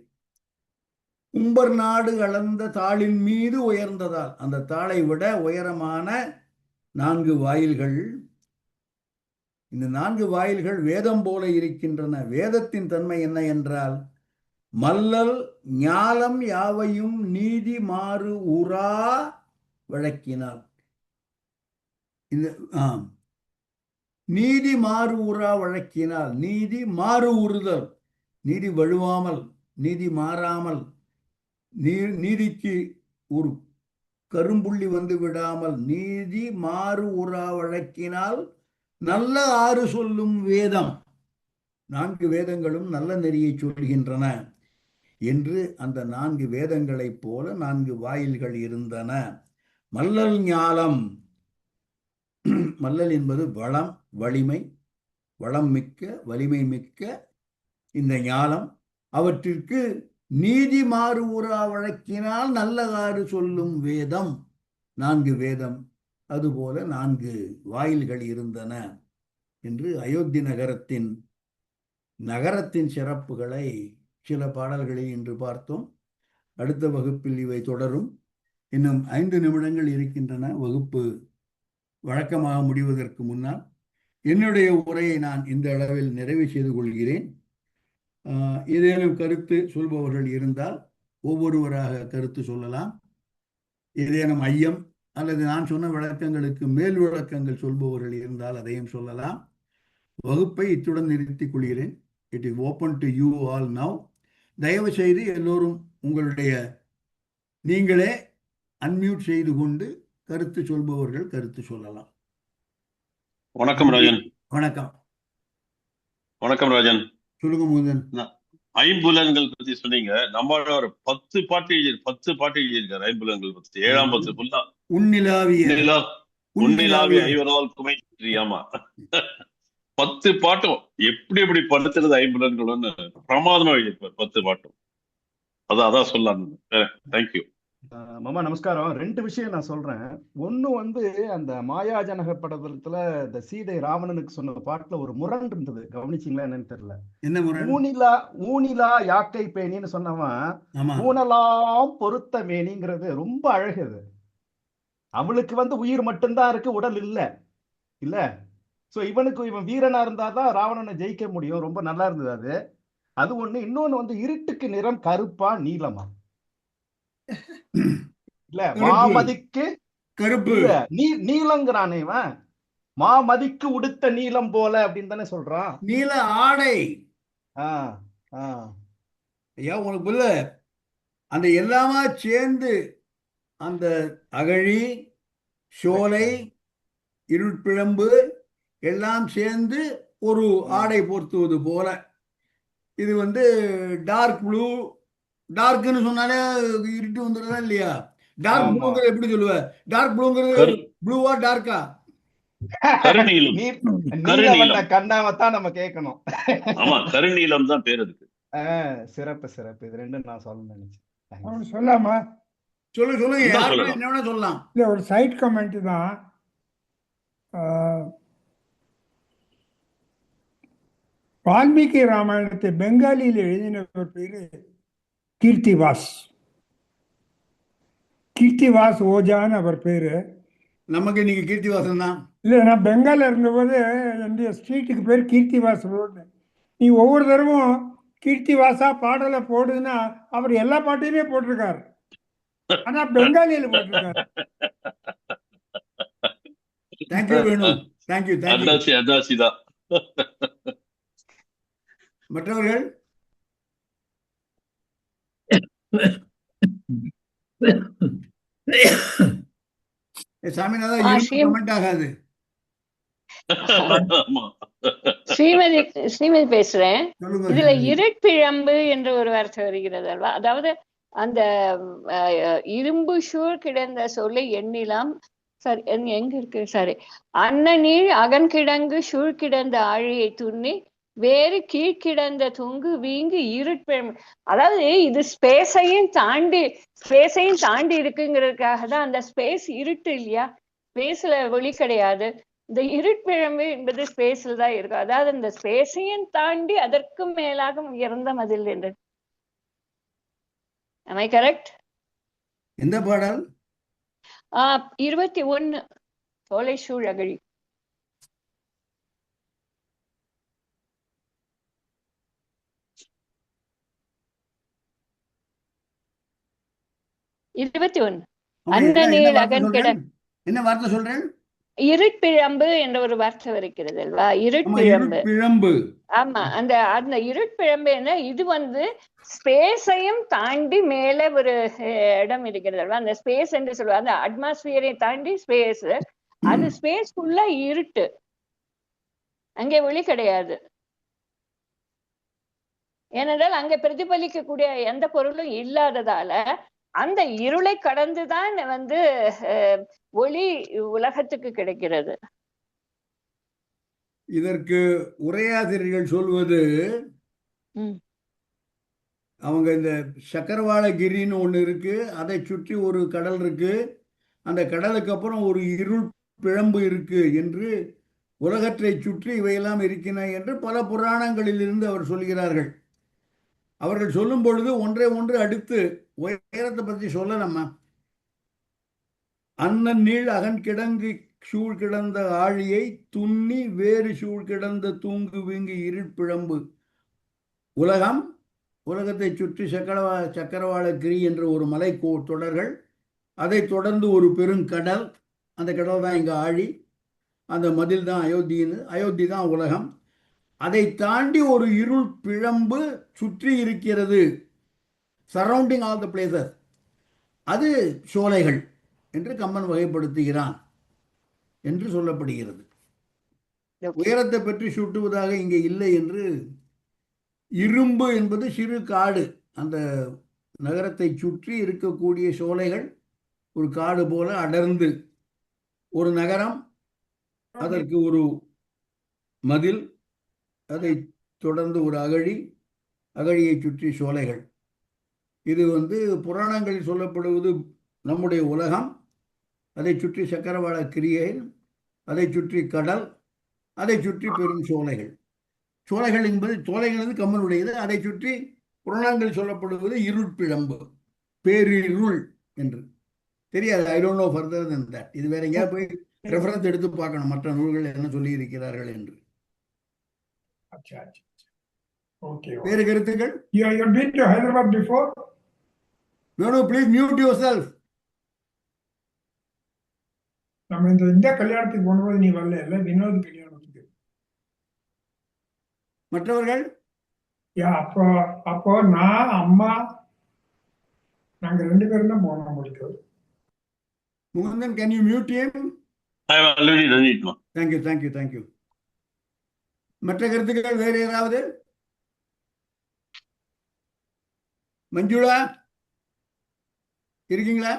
உம்பர் நாடு அளந்த தாளின் மீது உயர்ந்ததால், அந்த தாளை விட உயரமான 4 வாயில்கள். இந்த 4 வாயில்கள் வேதம் போல இருக்கின்றன. வேதத்தின் தன்மை என்ன என்றால், மல்லல் ஞாலம் யாவையும் நீதி மாறு உரா வழக்கினால். இந்த நீதி மாறு உரா வழக்கினால், நீதி மாறு உறுதல், நீதி வழுவாமல், நீதி மாறாமல், நீதிக்கு ஒரு கரும்புள்ளி வந்து விடாமல், நீதி மாறு உரா வழக்கினால் நல்ல ஆறு சொல்லும் வேதம், 4 வேதங்களும் நல்ல நெறியை சொல்கின்றன என்று அந்த 4 வேதங்களைப் போல 4 வாயில்கள் இருந்தன. மல்லல் ஞாலம், மல்லல் என்பது வளம், வலிமை, வளம் மிக்க, வலிமை மிக்க இந்த ஞாலம். அவற்றிற்கு நீதி மாறு உரா வழக்கினால் நல்ல ஆறு சொல்லும் வேதம், 4 வேதம் அதுபோல 4 வாயில்கள் இருந்தன என்று அயோத்தி நகரத்தின் சிறப்புகளை சில பாடல்களில் இன்று பார்த்தோம். அடுத்த வகுப்பில் இவை தொடரும். இன்னும் 5 நிமிடங்கள் இருக்கின்றன வகுப்பு வழக்கமாக முடிவதற்கு முன்னால். என்னுடைய உரையை நான் இந்த அளவில் நிறைவு செய்து கொள்கிறேன். ஏதேனும் கருத்து சொல்பவர்கள் இருந்தால் ஒவ்வொருவராக கருத்து சொல்லலாம். ஏதேனும் ஐயம் அல்லது நான் சொன்ன விளக்கங்களுக்கு மேல் விளக்கங்கள் சொல்பவர்கள் இருந்தால் அதையும் சொல்லலாம். வகுப்பை இத்துடன் நிறுத்திக் கொள்கிறேன். It is open to you all now. தயவு செய்து எல்லோரும் நீங்களே அன்மியூட் செய்து கொண்டு கருத்து சொல்பவர்கள் கருத்து சொல்லலாம். வணக்கம் ராஜன். வணக்கம். வணக்கம் ராஜன். சொல்லுங்க முதன். ஐம்புலன்கள் பத்தி சொன்னீங்க. நம்ம ஒரு 10 பாட்டு எழுதியிருக்காரு ஐம்புலன்கள் பத்தி. 7ஆம் பத்து ஃபுல்லா உன்னிலாவிய ஐவரால் குமை. ஆமா, 10 பாட்டும் எப்படி படுத்துறது ஐம்புலன்கள்னு பிரமாதமா எழுதியிருப்பார். 10 பாட்டும். அதான் சொல்லலாம். தேங்க்யூ மாமா. நமஸ்காரம். 2 விஷயம் நான் சொல்றேன். ஒண்ணு அந்த மாயாஜனக படத்துல இந்த சீதை ராவணனுக்கு சொன்ன பாட்டுல ஒரு முரண் இருந்தது. கவனிச்சிங்களா என்னன்னு தெரியல. என்ன முரண்? ஊனிலா யாக்கை பேணின்னு சொன்னவன் ஊனலாம் பொருத்த மேனிங்கிறது ரொம்ப அழகுது. அவளுக்கு உயிர் மட்டும்தான் இருக்கு, உடல் இல்ல. சோ இவன் வீரனா இருந்தாதான் ராவணனை ஜெயிக்க முடியும். ரொம்ப நல்லா இருந்தது அது ஒண்ணு. இன்னொன்னு இருட்டுக்கு நிறம் கருப்பா நீலமா இல்ல, மாமதிக்கு கருப்பு நீலங்கிறானே இவன். மாமதிக்கு உடுத்த நீலம் போல அப்படின்னு தானே சொல்றான். நீல ஆடை. ஐயா உங்களுக்கு புரியல? அந்த எல்லாமா சேர்ந்து அந்த அகழி, சோலை, இருட்பிழம்பு எல்லாம் சேர்ந்து ஒரு ஆடை பொருத்துவது போல. இது டார்க் ப்ளூ. டார்க்னு சொன்னாலே இருட்டு வந்துடுறதா இல்லையா? டார்க் ப்ளூங்கிறது எப்படி சொல்லுவ? டார்க் ப்ளூங்கிறது ப்ளூவா டார்க்கா? கண்ணாவத்தான் நம்ம கேட்கணும். ஆமா, கருநீலம் தான் பேர் அதுக்கு. சிறப்பு. இது ரெண்டும் நான் சொல்ல நினைச்சேன். சொல்லாமா? சொல்லுங்க. என்ன வேணா சொல்லலாம். இல்ல, ஒரு சைட் கமெண்ட் தான். வால்மீகி ராமாயணத்தை பெங்காலியில் எழுதினவர் பேரு கீர்த்திவாஸ் ஓஜான்னு அவர் பேரு. நமக்கு நீங்க கீர்த்திவாசன் தான். இல்லை, நான் பெங்காலில் இருந்தபோது என்னுடைய ஸ்ட்ரீட்டுக்கு பேர் கீர்த்திவாஸ் ரோடு. நீ ஒவ்வொரு தடவும் கீர்த்திவாசா பாடலை போடுதுன்னா அவர் எல்லா பாட்டையுமே போட்டிருக்காரு. ஆனா பெங்காலியில் போட்டிருக்காரு. தேங்க்யூ வேணு. தேங்க்யூ. மற்றவர்கள் சாமிநாதன் ஆகாது. ஸ்ரீமதி பேசுறேன். இதுல இருட்பிழம்பு என்ற ஒரு வார்த்தை வருகிறது அல்வா? அதாவது அந்த இரும்பு சூழ் கிடந்த சொல்லை எண்ணிலாம். சரி, எங்க இருக்கு? சரி. அன்னநீள் அகன் கிடங்கு சூழ் கிடந்த ஆழியை துண்ணி வேறு கீழ்கிடந்த தொங்கு வீங்கு இருட்பிழம்பு. அதாவது இது ஸ்பேஸையும் தாண்டி இருக்குங்கிறதுக்காக தான். அந்த ஸ்பேஸ் இருட்டு இல்லையா? ஸ்பேஸ்ல ஒளி கிடையாது. இந்த இருட்பிழம்பு என்பது ஸ்பேஸ்ல தான் இருக்கும். அதாவது இந்த ஸ்பேஸையும் தாண்டி அதற்கும் மேலாக உயர்ந்த மதில் என்று. Am I correct? எந்த பாடல்? 21 சோலை சூழ் அகழி. என்ன வார்த்தை சொல்றேன்? இருட்பிழம்பு என்ற ஒரு வார்த்தை வருகிறது அல்வா? இருட்பிழம்பு. ஆமா, அந்த இருட்பிழம்பு என்ன? இது ஸ்பேஸையும் தாண்டி மேல ஒரு இடம் இருக்கிறது அல்வா? அந்த ஸ்பேஸ் என்று சொல்லுவாங்க. அந்த அட்மாஸ்பியரை தாண்டி ஸ்பேஸ். அது ஸ்பேஸ்க்குள்ள இருட்டு, அங்கே ஒளி கிடையாது. ஏனென்றால் அங்க பிரதிபலிக்கக்கூடிய எந்த பொருளும் இல்லாததால அந்த இருளை கடந்துதான் ஒளி உலகத்துக்கு கிடைக்கிறது. இதற்கு உரையாசிரியர்கள் சொல்வது, அவங்க இந்த சக்கரவாளகிரின்னு ஒண்ணு இருக்கு, அதை சுற்றி ஒரு கடல் இருக்கு, அந்த கடலுக்கு அப்புறம் ஒரு இருள் பிழம்பு இருக்கு என்று உலகத்தை சுற்றி இவையெல்லாம் இருக்கின்றன என்று பல புராணங்களிலிருந்து அவர் சொல்கிறார்கள். அவர்கள் சொல்லும் பொழுது ஒன்றை ஒன்று அடுத்து உயரத்தை பற்றி சொல்ல நம்ம அண்ணன் நீள் அகன் கிடங்கு சூழ் கிடந்த ஆழியை துண்ணி வேறு சூழ் கிடந்த தூங்கு வீங்கு இருட்பிழம்பு உலகம், உலகத்தை சுற்றி சக்கரவாளகிரி என்ற ஒரு மலை தொடர்கள், அதை தொடர்ந்து ஒரு பெருங்கடல், அந்த கடல் தான் இங்கே ஆழி, அந்த மதில் தான் அயோத்தி தான் உலகம், அதை தாண்டி ஒரு இருள் பிழம்பு சுற்றி இருக்கிறது, சரௌண்டிங் ஆல் த பிளேசஸ், அது சோலைகள் என்று கம்பன் வகைப்படுத்துகிறான் என்று சொல்லப்படுகிறது. உயரத்தை பற்றி சுட்டுவதாக இங்கே இல்லை என்று. இரும்பு என்பது சிறு காடு, அந்த நகரத்தை சுற்றி இருக்கக்கூடிய சோலைகள் ஒரு காடு போல அடர்ந்து, ஒரு நகரம், அதற்கு ஒரு மதில், அதை தொடர்ந்து ஒரு அகழியை சுற்றி சோலைகள். இது புராணங்களில் சொல்லப்படுவது நம்முடைய உலகம், அதை சுற்றி சக்கரவாள கிரியை, அதை சுற்றி கடல், அதை சுற்றி பெரும் சோலைகள். சோலைகள் என்பது கம்மனுடையது. அதை சுற்றி புராணங்கள் சொல்லப்படுவது இருட்பிழம்பு, பேரிருள் என்று. தெரியாது, I don't know further then that. இது வேற எங்கேயா போய் ரெஃபரன்ஸ் எடுத்து பார்க்கணும் மற்ற நூல்கள் என்ன சொல்லி இருக்கிறார்கள் என்று. வேறு கருத்துக்கள்? Please mute your self. நம்ம இந்த கல்யாணத்துக்கு போனபோது நீ வரல, இல்ல வினோத் கல்யாணத்துக்கு. மற்றவர்கள்? அப்போ நான், அம்மா, நாங்க 2 பேரும் தான் போனோம் முடிக்கிறது. Mukundan, can you mute him? I have already done it. Thank you. மற்ற கருத்துக்கள் வேறு ஏதாவது? மஞ்சுளா இருக்கீங்களா?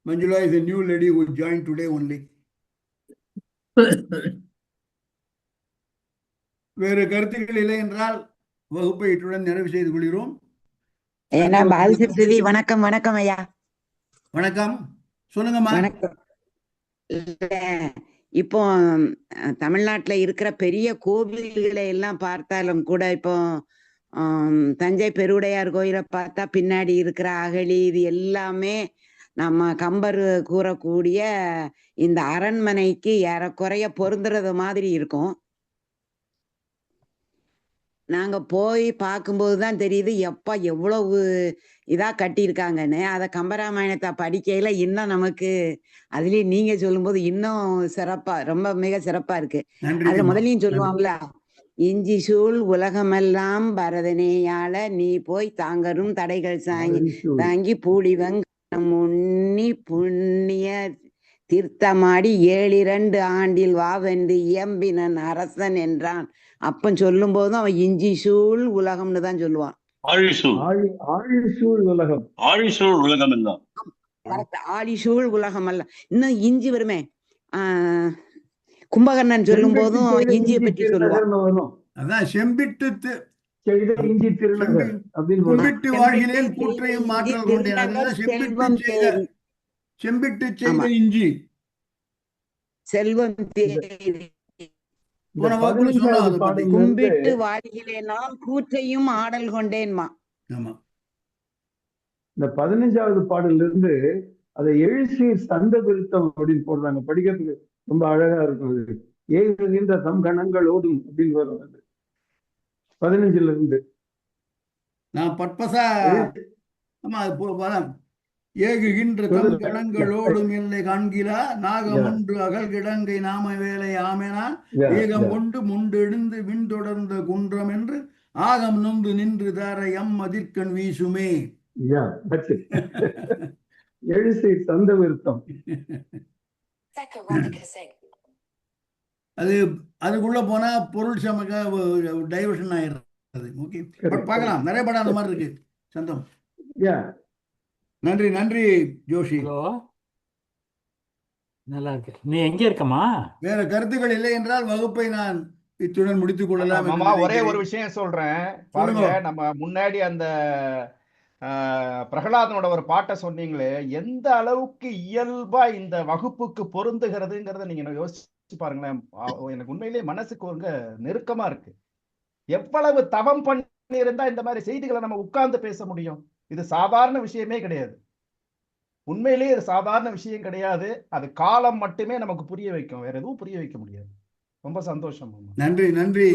Manjula is a new lady who joined today only. வேறு கருத்துக்கள் இல்லை என்றால் வகுப்பை இத்துடன் நிறைவு செய்து கொள்கிறோம். வணக்கம். வணக்கம் ஐயா. வணக்கம், சொல்லுங்கம்மா. வணக்கம். இப்போ தமிழ்நாட்டுல இருக்கிற பெரிய கோவில்களை எல்லாம் பார்த்தாலும் கூட, இப்போ தஞ்சை பெருவுடையார் கோயிலை பார்த்தா பின்னாடி இருக்கிற அகழி, இது எல்லாமே நம்ம கம்பர் கூறக்கூடிய இந்த அரண்மனைக்கு ஏறக்குறைய பொருந்துறது மாதிரி இருக்கும். நாங்க போய் பார்க்கும்போதுதான் தெரியுது எப்பா எவ்வளவு இதா கட்டியிருக்காங்கன்னு. அதை கம்பராமாயணத்தை படிக்கையில இன்னும் நமக்கு அதுலயும் நீங்க சொல்லும்போது இன்னும் சிறப்பா, ரொம்ப மிக சிறப்பா இருக்கு. அதுல முதலையும் சொல்லுவாங்கல்ல, இஞ்சி சூழ் உலகமெல்லாம் பரதனேயால நீ போய் தாங்கரும் தடைகள் தாங்கி பூடிவங்க முன்னி புண்ணிய தீர்த்தமாடி 7 ஆண்டில் வாவென்று இயம்பினன் அரசன் என்றான். அப்பன் சொல்லும் போதும் அவன் இஞ்சி சூழ் உலகம்னு தான் சொல்லுவான். ஆழிசூழ் உலகம் உலகம் அல்ல. இன்னும் இஞ்சி வருமே, கும்பகர்ணன் சொல்லும் போதும் இஞ்சியை பற்றி சொல்லுவான். அதான் செம்பிட்டு இஞ்சி திருநகர் கும்பிட்டு வாழ்கிறேன் கூற்றையும் மாற்றல் கொண்டேன். செம்பிட்டு செய்த இஞ்சி செல்வம் கும்பிட்டு வாழ்கிறேனால் கூற்றையும் ஆடல் கொண்டேன்மா. இந்த 15வது பாடல்ல இருந்து அதை எழுசீர் சந்த விருத்தம் அப்படின்னு போடுறாங்க. படிக்கிறதுக்கு ரொம்ப அழகா இருக்கும். ஏகுகின்ற தம் கணங்கள் ஓடும் அப்படின்னு வரும். 15ல இருந்து நான் பற்பசா ஏகுகின்ற தம் கணங்களோடும் இல்லை காண்கிறா நாகமொன்று அகல் கிடங்கை நாம வேலை ஆமெனா ஏகம் கொண்டு முண்டு எழுந்து விண் தொடர்ந்த குன்றம் என்று ஆகம் நொந்து நின்று தார எம் அதிர்கண் வீசுமே. எழுசீர் சந்த விருத்தம். அதுக்குள்ள போனா பொருள் சமக்க டைவர்ஷன் ஆயிடுறது. ஓகே, பார்க்கலாம். நிறைய படம் அந்த மாதிரி இருக்கு. சந்தம், நன்றி ஜோஷி. நல்லா இருக்கு. நீ எங்க இருக்கமா? வேற கருத்துக்கள் இல்லை என்றால் வகுப்பை நான் இத்துடன் முடித்துக் கொள்ளலாம். ஒரே ஒரு விஷயம் சொல்றேன் பாருங்க. நம்ம முன்னாடி அந்த பிரகலாதனோட ஒரு பாட்டை சொன்னீங்களே, எந்த அளவுக்கு இயல்பா இந்த வகுப்புக்கு பொருந்துகிறதுங்கிறத நீங்க யோசிச்சு பாருங்களேன். எனக்கு உண்மையிலேயே மனசுக்கு ஒரு நெருக்கமா இருக்கு. எவ்வளவு தவம் பண்ணி இருந்தா இந்த மாதிரி செய்திகளை நம்ம உட்கார்ந்து பேச முடியும்? இது சாதாரண விஷயமே கிடையாது. உண்மையிலேயே இது சாதாரண விஷயம் கிடையாது. அது காலம் மட்டுமே நமக்கு புரிய வைக்கும், வேற எதுவும் புரிய வைக்க முடியாது. ரொம்ப சந்தோஷம். நன்றி.